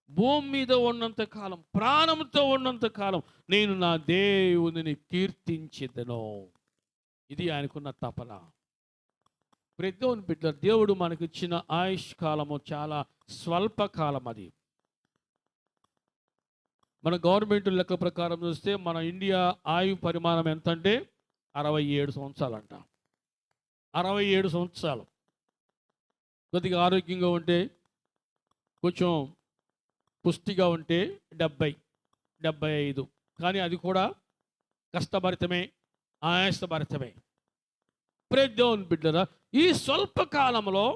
భూమి మీద ఉన్నంత కాలం, ప్రాణంతో ఉన్నంత కాలం నేను నా దేవుని కీర్తించెదను. ఇది ఆయనకున్న తపన. దేవుని బిడ్డ, దేవుడు మనకిచ్చిన ఆయుష్ కాలము చాలా స్వల్పకాలం. అది మన గవర్నమెంట్ లెక్క ప్రకారం చూస్తే మన ఇండియా ఆయు పరిమాణం ఎంతంటే 67 సంవత్సరాలంట. 67 సంవత్సరాలు. కొద్దిగా ఆరోగ్యంగా ఉంటే, కొంచెం పుష్టిగా ఉంటే 70, 75. కానీ అది కూడా కష్టభరితమే, ఆయాసభరితమే. దేవుని బిడ్డరా, ఈ స్వల్పకాలంలో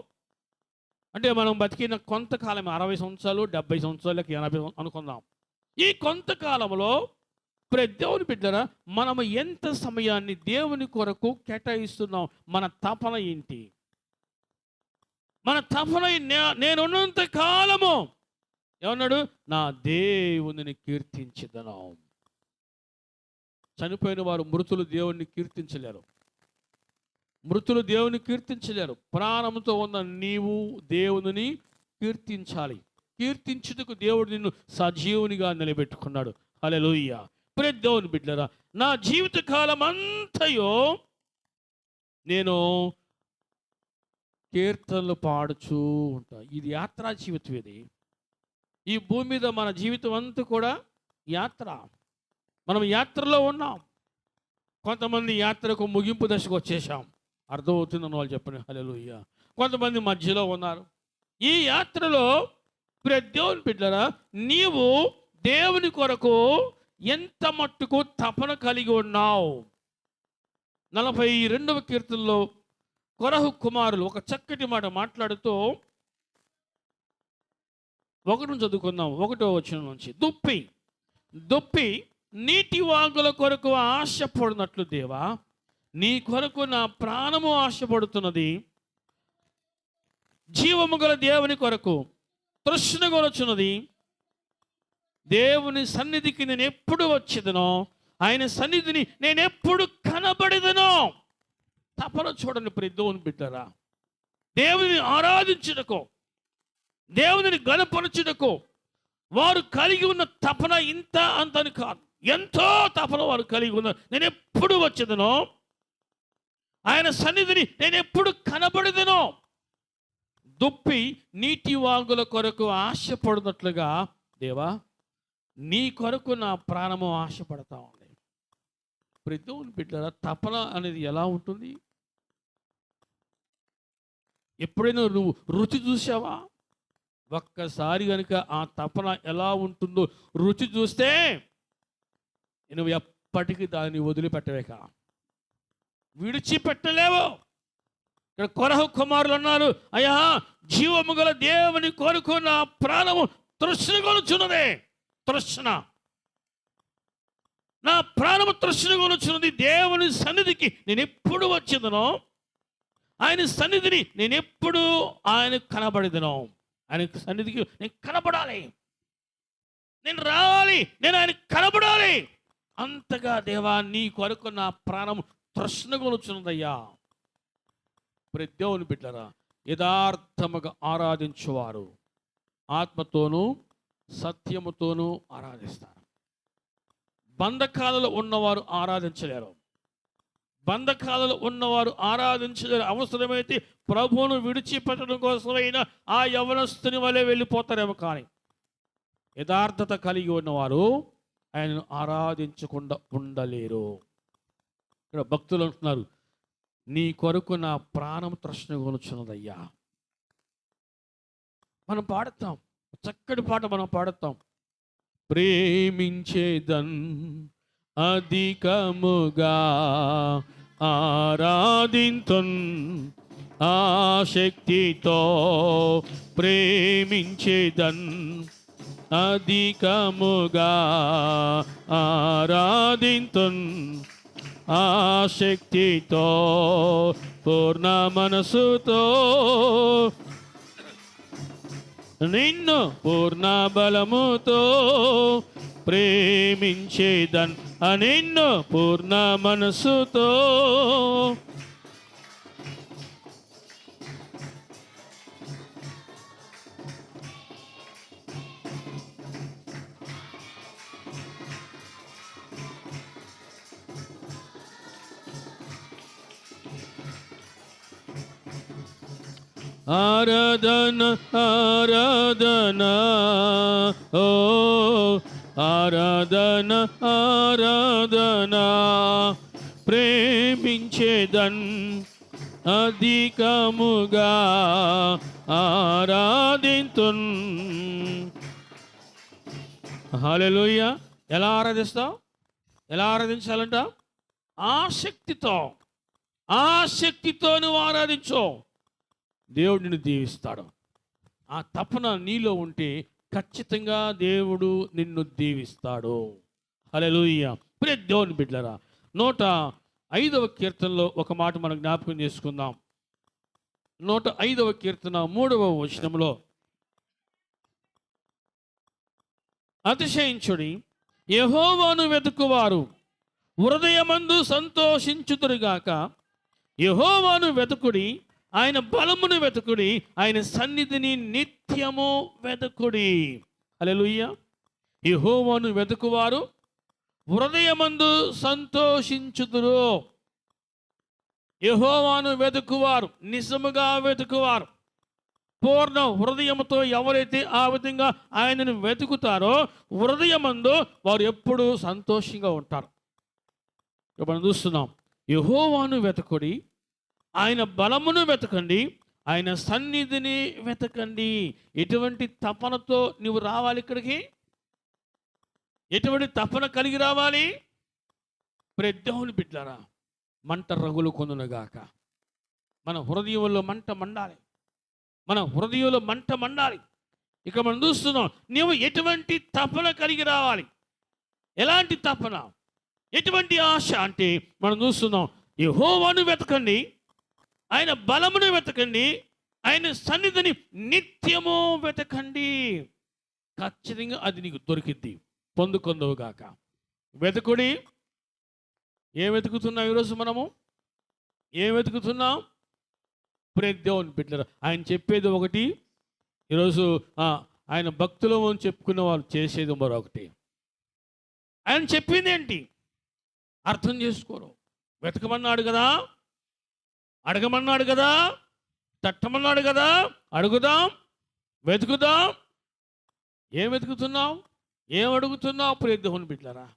అంటే మనం బతికిన కొంతకాలం 60 సంవత్సరాలు, 70 సంవత్సరాలకి 80 అనుకుందాం. ఈ కొంతకాలంలో దేవుని బిడ్డరా, మనము ఎంత సమయాన్ని దేవుని కొరకు కేటాయిస్తున్నాం? మన తపన ఏంటి? మన తపన నేనున్నంత కాలము ఏమన్నాడు? నా దేవుని కీర్తించెదను. చనిపోయిన వారు, మృతులు దేవుణ్ణి కీర్తించలేరు. ప్రాణంతో ఉన్న నీవు దేవుని కీర్తించాలి. కీర్తించుటకు దేవుడు నిన్ను సజీవునిగా నిలబెట్టుకున్నాడు. హల్లెలూయా. దేవుని బిడ్డలారా, నా జీవిత కాలం అంతయో నేను కీర్తనలు పాడుచూ ఉంటా. ఇది యాత్రా జీవితం. ఇది ఈ భూమి మీద మన జీవితం అంతా కూడా యాత్ర. మనం యాత్రలో ఉన్నాం. కొంతమంది యాత్రకు ముగింపు దశకు వచ్చేసాం. అర్థమవుతుందని వాళ్ళు చెప్పండి హల్లెలూయా. కొంతమంది మధ్యలో ఉన్నారు. ఈ యాత్రలో దేవుని బిడ్డలారా, నీవు దేవుని కొరకు ఎంత మట్టుకు తపన కలిగి ఉన్నావు? 42వ కీర్తనలో కొరహు కుమారులు ఒక చక్కటి మాట మాట్లాడుతూ ఒకటి చదువుకుందాం. 1వ వచనం నుంచి, దుప్పి నీటి వాగుల కొరకు ఆశపడినట్లు దేవా, నీ కొరకు నా ప్రాణము ఆశపడుతున్నది. జీవము గల దేవుని కొరకు తృష్ణగొనుచున్నది. దేవుని సన్నిధికి నేను ఎప్పుడు వచ్చేదనో, ఆయన సన్నిధిని నేను ఎప్పుడు కనబడేదనో. తపన చూడండి దేవుని బిడ్డరా. దేవుని ఆరాధించుటకు, దేవుని గణపరచుటకు వారు కలిగి ఉన్న తపన ఇంత అంతని కాదు, ఎంతో తపన వారు కలిగి ఉన్నారు. నేను ఎప్పుడు వచ్చేదనో, ఆయన సన్నిధిని నేను ఎప్పుడు కనబడేదనో. దుప్పి నీటి వాగుల కొరకు ఆశపడినట్లుగా దేవా, నీ కొరకు నా ప్రాణము ఆశపడతా ఉంది. దేవుని బిడ్డలారా, తపన అనేది ఎలా ఉంటుంది? ఎప్పుడైనా నువ్వు రుచి చూసావా? ఒక్కసారి కనుక ఆ తపన ఎలా ఉంటుందో రుచి చూస్తే నువ్వు ఎప్పటికీ దాన్ని వదిలిపెట్టవేక, విడిచిపెట్టలేవు. ఇక్కడ కొరహు కుమారులు అన్నారు, అయ్యా, జీవము గల దేవుని కొరకు నా ప్రాణము తృష్ణగొనుచున్నదే. తృష్ణ, నా ప్రాణము తృష్ణగొనుచున్నది. దేవుని సన్నిధికి నేను ఎప్పుడు వచ్చేదనో, ఆయన సన్నిధిని నేను ఎప్పుడు ఆయన కనబడేదనో. ఆయన సన్నిధికి నేను కనబడాలి, నేను రావాలి, నేను ఆయన కనబడాలి. అంతగా దేవా, నీ కొరకు నా ప్రాణము తృష్ణగొనుచున్నదయ్యా. దేవుని బిడ్డలారా, యథార్థముగా ఆరాధించువారు ఆత్మతోనూ సత్యముతోనూ ఆరాధిస్తారు. బంధకాలలో ఉన్నవారు ఆరాధించలేరు. బంధకాలలో ఉన్నవారు ఆరాధించలేరు. అవసరమైతే ప్రభువును విడిచిపెట్టడం కోసమైనా ఆ యవనస్తుని వలె వెళ్ళిపోతారేమో, కానీ యథార్థత కలిగి ఉన్నవారు ఆయనను ఆరాధించకుండా ఉండలేరు. ఇక్కడ భక్తులు అంటున్నారు, నీ కొరకు నా ప్రాణం తృష్ణగొనుచున్నదయ్యా. మనం పాడతాం, చక్కటి పాట మనం పాడతాం. ప్రేమించేదన్ అధికముగా ఆరాధింతున్ ఆశక్తితో, ప్రేమించేదన్ అధికముగా ఆరాధింతున్ ఆశక్తితో, పూర్ణ మనసుతో నిన్ను పూర్ణ బలముతో ప్రేమించేదన్, నిన్ను పూర్ణ మనసుతో. ఆరాధన ఆరాధన, ఓ ఆరాధన ఆరాధన, ప్రేమించేదన్ అధికముగా ఆరాధింతున్. హల్లెలూయా. ఎలా ఆరాధిస్తావు? ఎలా ఆరాధించాలంట? ఆసక్తితో. ఆసక్తితో నువ్వు ఆరాధించు, దేవుడు నిన్ను దీవిస్తాడు. ఆ తపన నీలో ఉంటే ఖచ్చితంగా దేవుడు నిన్ను దీవిస్తాడు. హల్లెలూయా. ప్రియ దేవుని బిడ్డలారా, 105వ కీర్తనలో ఒక మాట మనం జ్ఞాపకం చేసుకుందాం. 105వ కీర్తన 3వ వచనంలో, అతిశయించుడి, యెహోవాను వెతుకువారు హృదయమందు సంతోషించుదురుగాక. యెహోవాను వెతుకుడి, ఆయన బలమును వెతుకుడి, ఆయన సన్నిధిని నిత్యము వెతుకుడి. హల్లెలూయా. యెహోవాను వెతుకువారు హృదయమందు సంతోషించుదురు. యెహోవాను వెతుకువారు, నిజముగా వెతుకువారు, పూర్ణ హృదయంతో ఎవరైతే ఆ విధంగా ఆయనను వెతుకుతారో హృదయమందు వారు ఎప్పుడూ సంతోషంగా ఉంటారు. మనం చూస్తున్నాం, యెహోవాను వెతకుడి, ఆయన బలమును వెతకండి, ఆయన సన్నిధిని వెతకండి. ఎటువంటి తపనతో నువ్వు రావాలి ఇక్కడికి? ఎటువంటి తపన కలిగి రావాలి? దేవుని బిడ్డలారా, మంట రగులు కొనుగాక. మన హృదయంలో మంట మండాలి, మన హృదయంలో మంట మండాలి. ఇక మనం చూస్తున్నాం, నీవు ఎటువంటి తపన కలిగి రావాలి. ఎలాంటి తపన, ఎటువంటి ఆశ అంటే మనం చూస్తున్నాం, యెహోవాను వెతకండి, ఆయన బలమును వెతకండి, ఆయన సన్నిధిని నిత్యము వెతకండి. ఖచ్చితంగా అది నీకు దొరికిద్ది, పొందుకొందువుగాక. వెతకుడి. ఏం వెతుకుతున్నాం ఈరోజు మనము? ఏం వెతుకుతున్నాం? దేవుని బిడ్డలారా, ఆయన చెప్పేది ఒకటి, ఈరోజు ఆయన భక్తులు అని చెప్పుకున్న వాళ్ళు చేసేది మరొకటి. ఆయన చెప్పింది ఏంటి? అర్థం చేసుకోరు. వెతకమన్నాడు కదా, అడగమన్నాడు కదా, తట్టమన్నాడు కదా, అడుగుదాం, వెతుకుదాం. ఏం వెతుకుతున్నావు? ఏం అడుగుతున్నావు? దేవుని బిడ్డలారా,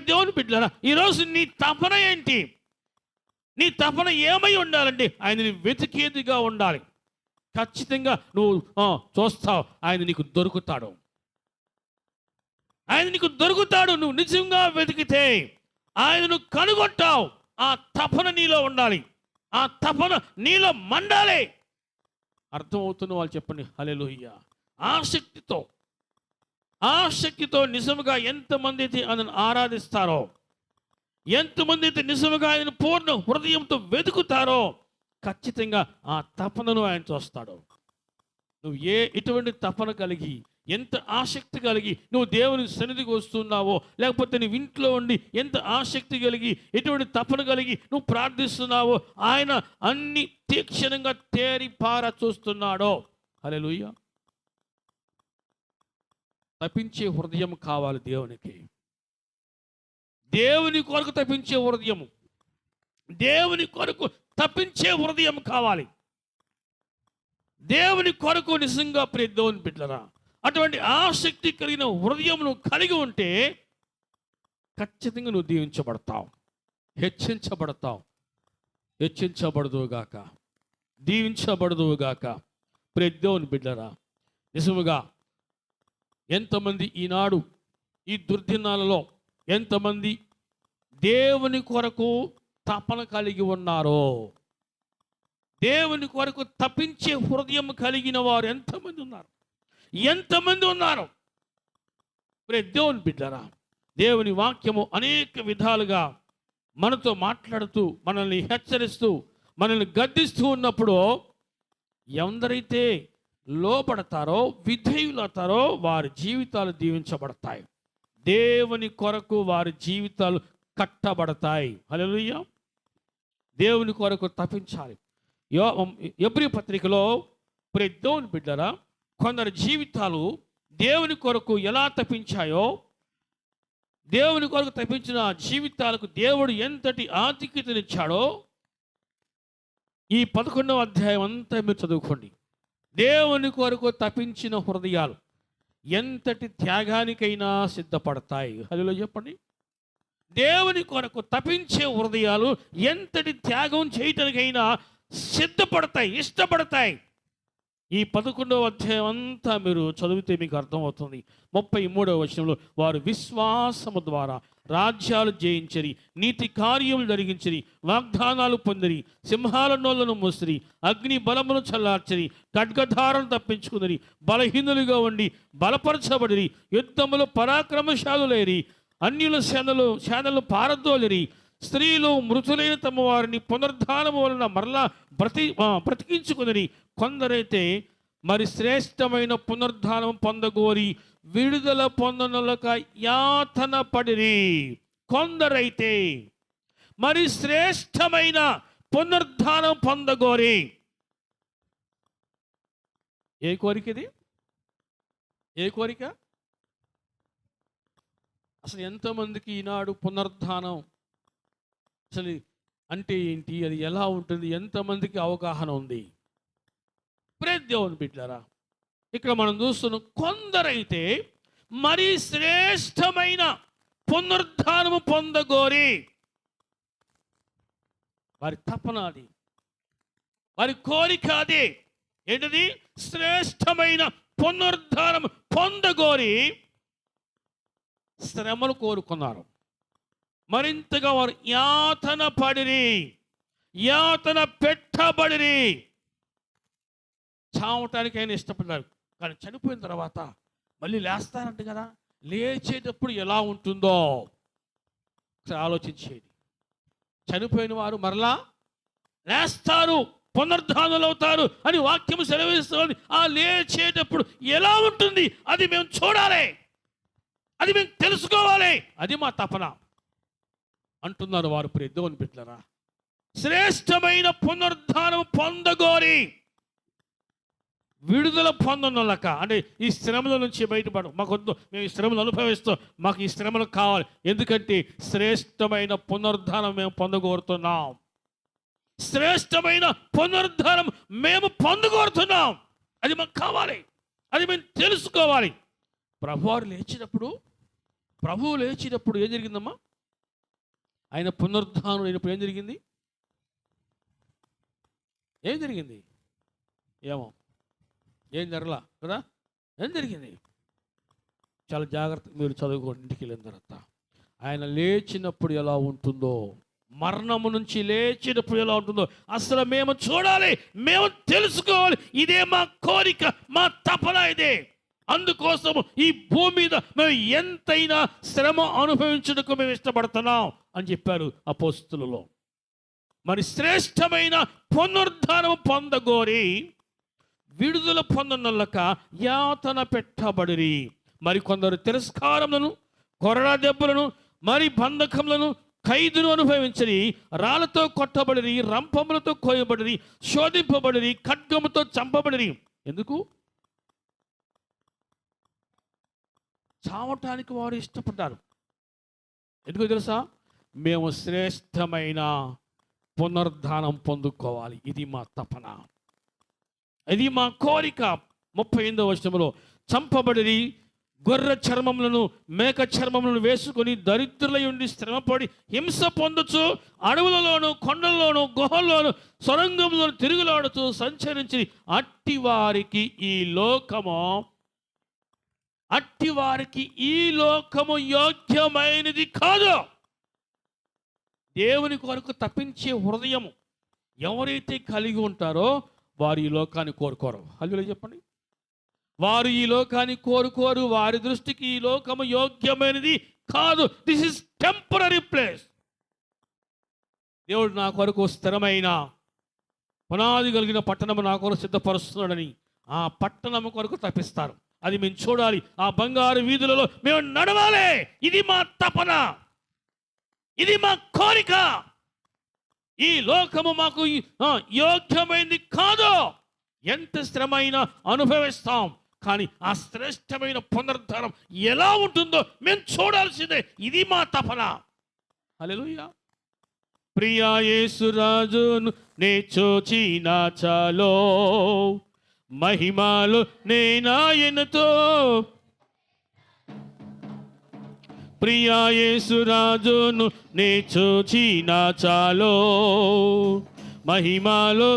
దేవుని బిడ్డలారా, ఈరోజు నీ తపన ఏంటి? నీ తపన ఏమై ఉండాలంటే ఆయనని వెతికేదిగా ఉండాలి. ఖచ్చితంగా నువ్వు చూస్తావు, ఆయన నీకు దొరుకుతాడు. ఆయన నీకు దొరుకుతాడు. నువ్వు నిజంగా వెతికితే ఆయనను కనుగొంటావు. ఆ తపన నీలో ఉండాలి, ఆ తపన నీలో మండాలి. అర్థమవుతున్న వాళ్ళు చెప్పండి హల్లెలూయా. ఆసక్తితో నిజముగా ఎంతమంది అయితే ఆయనను ఆరాధిస్తారో, ఎంతమంది అయితే నిజముగా ఆయన పూర్ణ హృదయంతో వెతుకుతారో ఖచ్చితంగా ఆ తపనను ఆయన చూస్తాడు. నువ్వు ఎటువంటి తపన కలిగి, ఎంత ఆసక్తి కలిగి నువ్వు దేవుని సన్నిధికి వస్తున్నావో, లేకపోతే నువ్వు ఇంట్లో ఉండి ఎంత ఆసక్తి కలిగి, ఎటువంటి తపన కలిగి నువ్వు ప్రార్థిస్తున్నావో ఆయన అన్ని తీక్షణంగా తేరిపార చూస్తున్నాడో. హల్లెలూయా. తప్పించే హృదయం కావాలి దేవునికి. దేవుని కొరకు తప్పించే హృదయము, దేవుని కొరకు తప్పించే హృదయం కావాలి. దేవుని కొరకు నిజంగా దేవుని బిడ్డలారా, అటువంటి ఆసక్తి కలిగిన హృదయం నువ్వు కలిగి ఉంటే ఖచ్చితంగా నువ్వు దీవించబడతావు, హెచ్చించబడతావు. హెచ్చించబడదువుగాక, దీవించబడదువుగాక. దేవుని బిడ్డలారా, నిజముగా ఎంతమంది ఈనాడు ఈ దుర్దినాలలో ఎంతమంది దేవుని కొరకు తపన కలిగి ఉన్నారో, దేవుని కొరకు తప్పించే హృదయం కలిగిన వారు ఎంతమంది ఉన్నారు? ఎంతమంది ఉన్నారు? దేవుని బిడ్డలారా, దేవుని వాక్యము అనేక విధాలుగా మనతో మాట్లాడుతూ, మనల్ని హెచ్చరిస్తూ, మనల్ని గద్దిస్తూ ఉన్నప్పుడు ఎందరైతే లోపడతారో, విధేయులవుతారో వారి జీవితాలు దీవించబడతాయి. దేవుని కొరకు వారి జీవితాలు కట్టబడతాయి. హల్లెలూయా. దేవుని కొరకు తప్పించాలి. ఎబ్రీ పత్రికలో దేవుని బిడ్డలారా, కొందరి జీవితాలు దేవుని కొరకు ఎలా తప్పించాయో, దేవుని కొరకు తప్పించిన జీవితాలకు దేవుడు ఎంతటి ఆధిక్యతనిచ్చాడో ఈ 11వ అధ్యాయం అంతా మీరు చదువుకోండి. దేవుని కొరకు తప్పించిన హృదయాలు ఎంతటి త్యాగానికైనా సిద్ధపడతాయి. హల్లెలూయా చెప్పండి. దేవుని కొరకు తప్పించే హృదయాలు ఎంతటి త్యాగం చేయటానికైనా సిద్ధపడతాయి, ఇష్టపడతాయి. ఈ 11వ అధ్యాయం అంతా మీరు చదివితే మీకు అర్థమవుతుంది. 33వ వచనంలో వారు విశ్వాసము ద్వారా రాజ్యాలు జయించరి, నీతి కార్యములు జరిగించరి, వాగ్దానాలు పొందిరి, సింహాల నోళ్లను మూసిరి, అగ్ని బలమును చల్లార్చరి, ఖడ్గధారను తప్పించుకుని, బలహీనులుగా ఉండి బలపరచబడిరి, యుద్ధములు పరాక్రమశాలులేరి, అన్యుల సేనలు పారదోలిరి, స్త్రీలు మృతులైన తమ వారిని పునరుద్ధానము వలన మరలా బ్రతికించుకుని, కొందరైతే మరి శ్రేష్టమైన పునరుద్ధానం పొందగోరి విడుదల పొందనులక యాతన పడిరి. కొందరైతే మరి శ్రేష్టమైన పునరుద్ధానం పొందగోరి. ఏ కోరిక ఇది? ఏ కోరిక? అసలు ఎంతమందికి ఈనాడు పునరుద్ధానం అసలు అంటే ఏంటి, అది ఎలా ఉంటుంది, ఎంతమందికి అవగాహన ఉంది? ప్రియ దేవుని బిడ్డలారా, ఇక్కడ మనం చూస్తున్నాం, కొందరైతే మరీ శ్రేష్టమైన పునరుద్ధానము పొందగోరి, వారి తపన అది, వారి కోరిక అది. ఏంటది? శ్రేష్టమైన పునరుద్ధానం పొందగోరి శ్రమలు కోరుకున్నారు. మరింతగా వారు యాతన పడిరి, యాతన పెట్టబడిరి. చావటానికి ఆయన ఇష్టపడ్డారు, కానీ చనిపోయిన తర్వాత మళ్ళీ లేస్తారంట కదా, లేచేటప్పుడు ఎలా ఉంటుందో ఆలోచించేది. చనిపోయిన వారు మరలా లేస్తారు, పునరుద్ధానులు అవుతారు అని వాక్యం సెలవిస్తుంది. ఆ లేచేటప్పుడు ఎలా ఉంటుంది అది మేము చూడాలి, అది మేము తెలుసుకోవాలి, అది మా తపన అంటున్నారు వారు. ప్రియ దేవుని బిడ్డలారా, శ్రేష్టమైన పునరుద్ధానం పొందగోరి విడుదల పొందనొల్లక, అంటే ఈ శ్రమల నుంచి బయటపడు, మాకొద్దు, మేము ఈ శ్రమలు అనుభవిస్తాం, మాకు ఈ శ్రమలు కావాలి. ఎందుకంటే శ్రేష్టమైన పునరుద్ధానం మేము పొందగోరుతున్నాం, శ్రేష్టమైన పునరుద్ధానం మేము పొందగోరుతున్నాం, అది మాకు కావాలి, అది మేము తెలుసుకోవాలి. ప్రభువు లేచినప్పుడు ఏం జరిగిందమ్మా? ఆయన పునరుద్ధానం అయినప్పుడు ఏం జరిగింది? ఏం జరగలా కదా? ఏం జరిగింది? చాలా జాగ్రత్త మీరు చదువుకోండి ఇంటికి వెళ్ళిన తర్వాత. ఆయన లేచినప్పుడు ఎలా ఉంటుందో, మరణము నుంచి లేచినప్పుడు ఎలా ఉంటుందో అసలు మేము చూడాలి, మేము తెలుసుకోవాలి. ఇదే మా కోరిక, మా తపన ఇదే. అందుకోసం ఈ భూమి మీద మేము ఎంతైనా శ్రమ అనుభవించుటకు మేము ఇష్టపడుతున్నాం అని చెప్పారు అపోస్తులలో. మరి శ్రేష్టమైన పునరుద్ధానం పొందగోరి విడుదల పొందనొల్లక యాతన పెట్టబడిరి. మరి కొందరు తిరస్కారములను, కొరడా దెబ్బలను, మరి బంధకములను, ఖైదును అనుభవించరి, రాళ్లతో కొట్టబడిరి, రంపములతో కోయబడిరి, శోధింపబడిరి, ఖడ్గముతో చంపబడిరి. ఎందుకు? చావటానికి వారు ఇష్టపడ్డారు. ఎందుకు తెలుసా? మేము శ్రేష్టమైన పునరుద్ధానం పొందుకోవాలి, ఇది మా తపన, ఇది మా కోరిక. 38వ వచనంలో చంపబడిరి, గొర్రె చర్మములను, మేక చర్మములను వేసుకుని దరిద్రులై ఉండి శ్రమపడి హింస పొందొచ్చు, అడవులలోను, కొండల్లోను, గుహల్లోను, సొరంగంలోను తిరుగులాడుతూ సంచరించి అట్టి వారికి ఈ లోకము యోగ్యమైనది కాదు. దేవుని కొరకు తప్పించే హృదయము ఎవరైతే కలిగి ఉంటారో వారు ఈ లోకాన్ని కోరుకోరు. హల్లెలూయా చెప్పండి. వారు ఈ లోకాన్ని కోరుకోరు. వారి దృష్టికి ఈ లోకము యోగ్యమైనది కాదు. This is temporary place. దేవుడు నా కొరకు స్థిరమైన పునాది కలిగిన పట్టణము నా కొరకు సిద్ధపరుస్తున్నాడని ఆ పట్టణము కొరకు తప్పిస్తారు. అది మేము చూడాలి, ఆ బంగారు వీధులలో మేము నడవాలి. ఇది మా తపన, ఇది మా కోరిక. ఈ లోకము మాకు యోగ్యమైనది కాదు. ఎంత శ్రమైనా అనుభవిస్తాం, కానీ ఆ శ్రేష్టమైన పునరుద్ధానం ఎలా ఉంటుందో మేము చూడాల్సిందే. ఇది మా తపన. హల్లెలూయా. ప్రియా యేసు రాజును నే చూచిన చాలో, మహిమలో నేనాయనతో. ప్రియా యేసు రాజును నే చూచిన చాలో, మహిమలో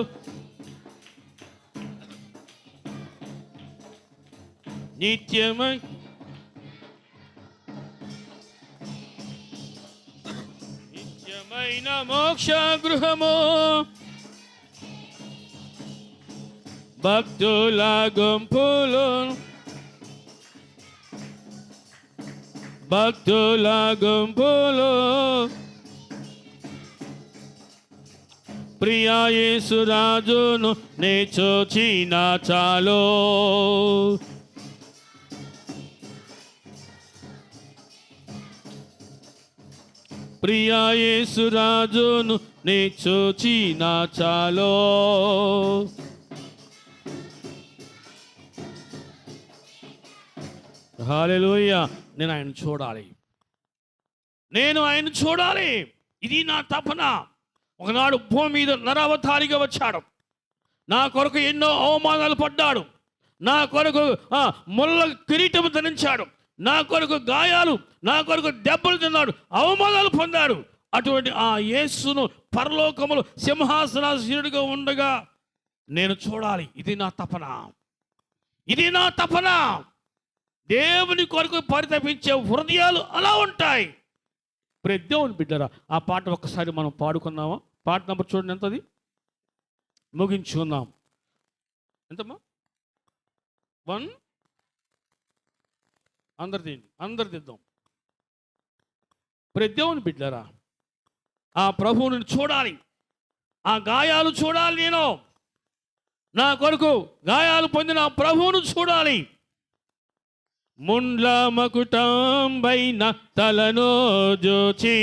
నిత్యమైన మోక్ష గృహము, భక్తుల గుంపులు, భక్తుల గుంపులు. ప్రియా యేసు రాజును నే చూచిన చాలో, ప్రియా యేసు రాజును నే చూచిన చాలో. హల్లెలూయా. నేను ఆయన చూడాలి, ఇది నా తపన. ఒకనాడు భూమి మీద నరావతారిగా వచ్చాడు. నా కొరకు ఎన్నో అవమానాలు పడ్డాడు, నా కొరకు ముళ్ళ కిరీటము ధరించాడు, నా కొరకు గాయాలు, నా కొరకు దెబ్బలు తిన్నాడు, అవమానాలు పొందాడు. అటువంటి ఆ యేసును పరలోకములు సింహాసనాసీనుడిగా ఉండగా నేను చూడాలి. ఇది నా తపన, ఇది నా తపన. దేవుని కొరకు పరితపించే హృదయాలు అలా ఉంటాయి. దేవుని బిడ్డరా, ఆ పాట ఒక్కసారి మనం పాడుకుందామా? పాట నెంబర్ చూడండి ఎంతది, ముగించుకుందాం. ఎంతమ్మా? 1. అందరు దిద్దాం. దేవుని బిడ్డరా, ఆ ప్రభువుని చూడాలి, ఆ గాయాలు చూడాలి. నేను నా కొరకు గాయాలు పొందిన ఆ ప్రభువును చూడాలి. ముండ్ల మకుటంబైన తలను జోచి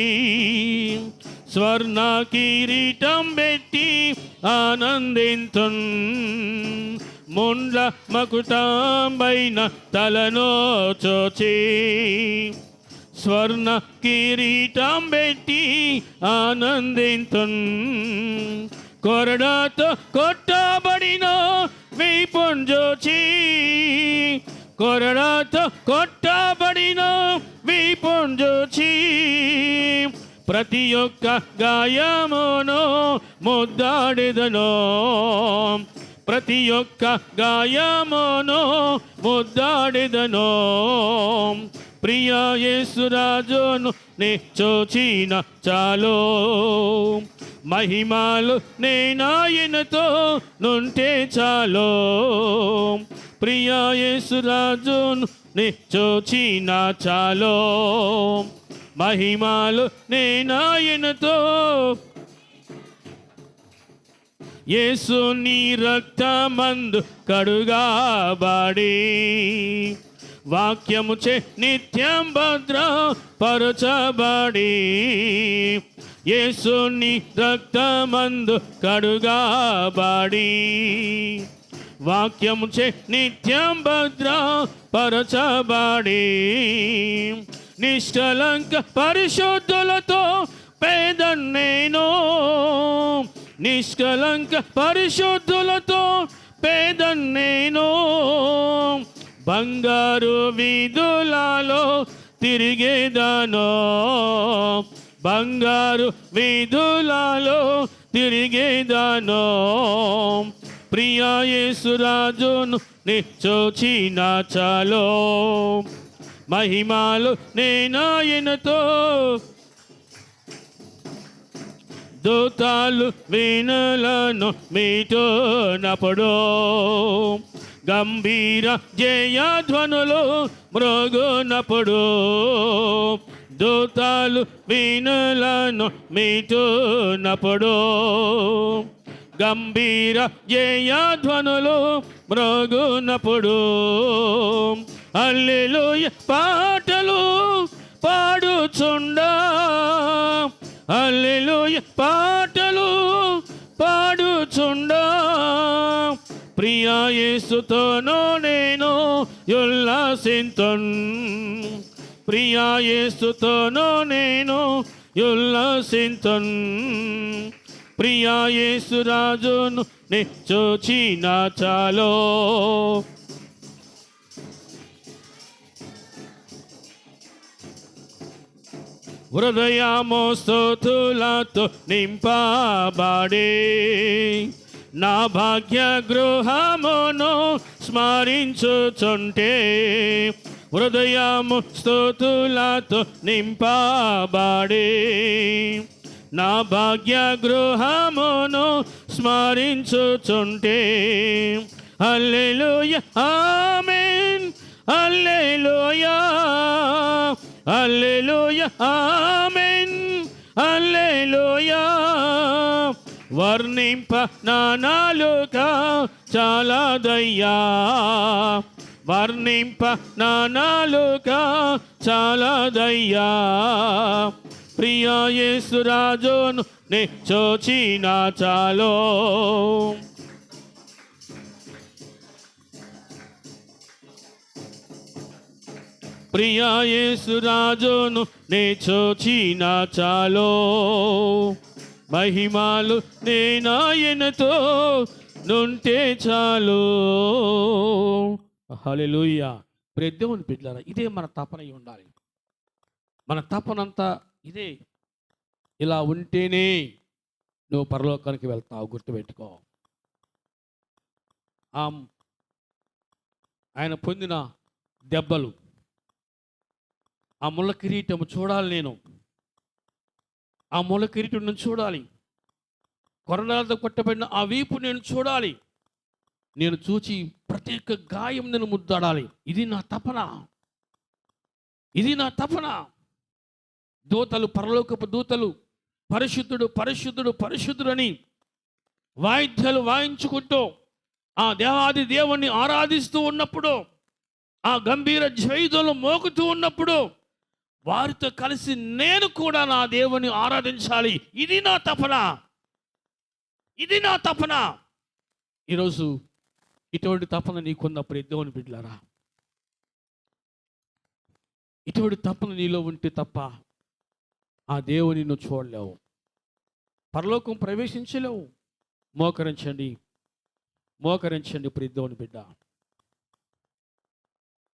స్వర్ణ కిరీటం పెట్టి ఆనందింతున్. ముండ్ల మకుటంబైన తలను జోచి స్వర్ణ కిరీటం పెట్టి ఆనందింతున్. కొరడాతో కొట్టబడిన వీపును జోచి, కొరడాతో కొట్టబడిన వీపును జోచి ప్రతి ఒక్క గాయమును ముద్దాడెదను, ప్రతి ఒక్క గాయమును ముద్దాడెదను. ప్రియ యేసురాజును నే చూచిన చాలు, మహిమాలు నేనాయనతో నుంటే చాలు. ప్రియ యేసురాజును నే చూచిన చాలు, మహిమాలు నేనాయనతో. యేసు నీ రక్తమందు కడుగాబడి వాక్యము చే నిత్యం భద్రపరచబడి. యేసు నీ రక్తమందు కడుగాబడి వాక్యము చే నిత్యం భద్రపరచబడి. నిష్కలంక పరిశుద్ధులతో పేదన్నేను, నిష్కలంక పరిశుద్ధులతో పేదన్నేను. బంగారు వీధులలో తిరిగేదాను, బంగారు వీధులలో తిరిగేదాను. ప్రియ యేసురాజును నే చూచిన చాలు, మహిమాలు నేనాయనతో. దూతాలు వీణలను మీటునప్పుడు గంభీర జయధ్వనులు మ్రోగునప్పుడు. దూతాలు వీణలను మీటునప్పుడు గంభీర జయధ్వనులు మ్రోగునప్పుడు. హల్లెలూయా పాటలు పాడుచుండా, హల్లెలూయా పాటలు పాడుచుండా. ప్రియ యేసుతోను నేను ఉల్లాసింతున్, ప్రియ యేసుతోను నేను ఉల్లాసింతున్. ప్రియ యేసురాజును నే చూచిన చాలు, హృదయము స్తుతులతో నింపబడి నా భాగ్య గృహమును స్మరించుచుంటే. హృదయము స్తుతులతో నింపబడి నా భాగ్య గృహమును స్మరించుచుంటే. హల్లెలూయా ఆమేన్, హల్లెలూయా, హల్లెలూయా ఆమేన్, హల్లెలూయా. వర్ణింప నా నాలుక చాలాదయ్యా, వర్ణింప నా నాలుక చాలాదయ్యా. ప్రియ యేసురాజును నే చూచిన చాలు, ప్రియ యేసురాజును నే చూచిన చాలు. మహిమాలు నేనాయనతో నుంటే చాలు. హల్లెలూయా. ప్రియ దేవుని బిడ్డలారా, ఇదే మన తపన అయి ఉండాలి. మన తపనంతా ఇదే. ఇలా ఉంటేనే నువ్వు పరలోకానికి వెళ్తావు, గుర్తుపెట్టుకో. ఆయన పొందిన దెబ్బలు, ఆ ముళ్ళ కిరీటము చూడాలి. నేను ఆ ముళ్ళ కిరీటం చూడాలి. కొరడాలతో కొట్టబడిన ఆ వీపు నేను చూడాలి. నేను చూచి ప్రత్యేక గాయం నేను ముద్దాడాలి. ఇది నా తపన, ఇది నా తపన. దూతలు, పరలోకపు దూతలు పరిశుద్ధుడు పరిశుద్ధుడు పరిశుద్ధుడు అని వాయిద్యాలు వాయించుకుంటూ ఆ దేవాది దేవుణ్ణి ఆరాధిస్తూ ఉన్నప్పుడు, ఆ గంభీర జైదులు మోగుతూ ఉన్నప్పుడు, వారితో కలిసి నేను కూడా నా దేవుని ఆరాధించాలి. ఇది నా తపన, ఇది నా తపన. ఈరోజు ఇటువంటి తపన నీకున్నప్పుడు దేవుని బిడ్డలారా, ఇటువంటి తపన నీలో ఉంటే తప్ప ఆ దేవుని నువ్వు చూడలేవు, పరలోకం ప్రవేశించలేవు. మోకరించండి, మోకరించండి ప్రియ దేవుని బిడ్డ.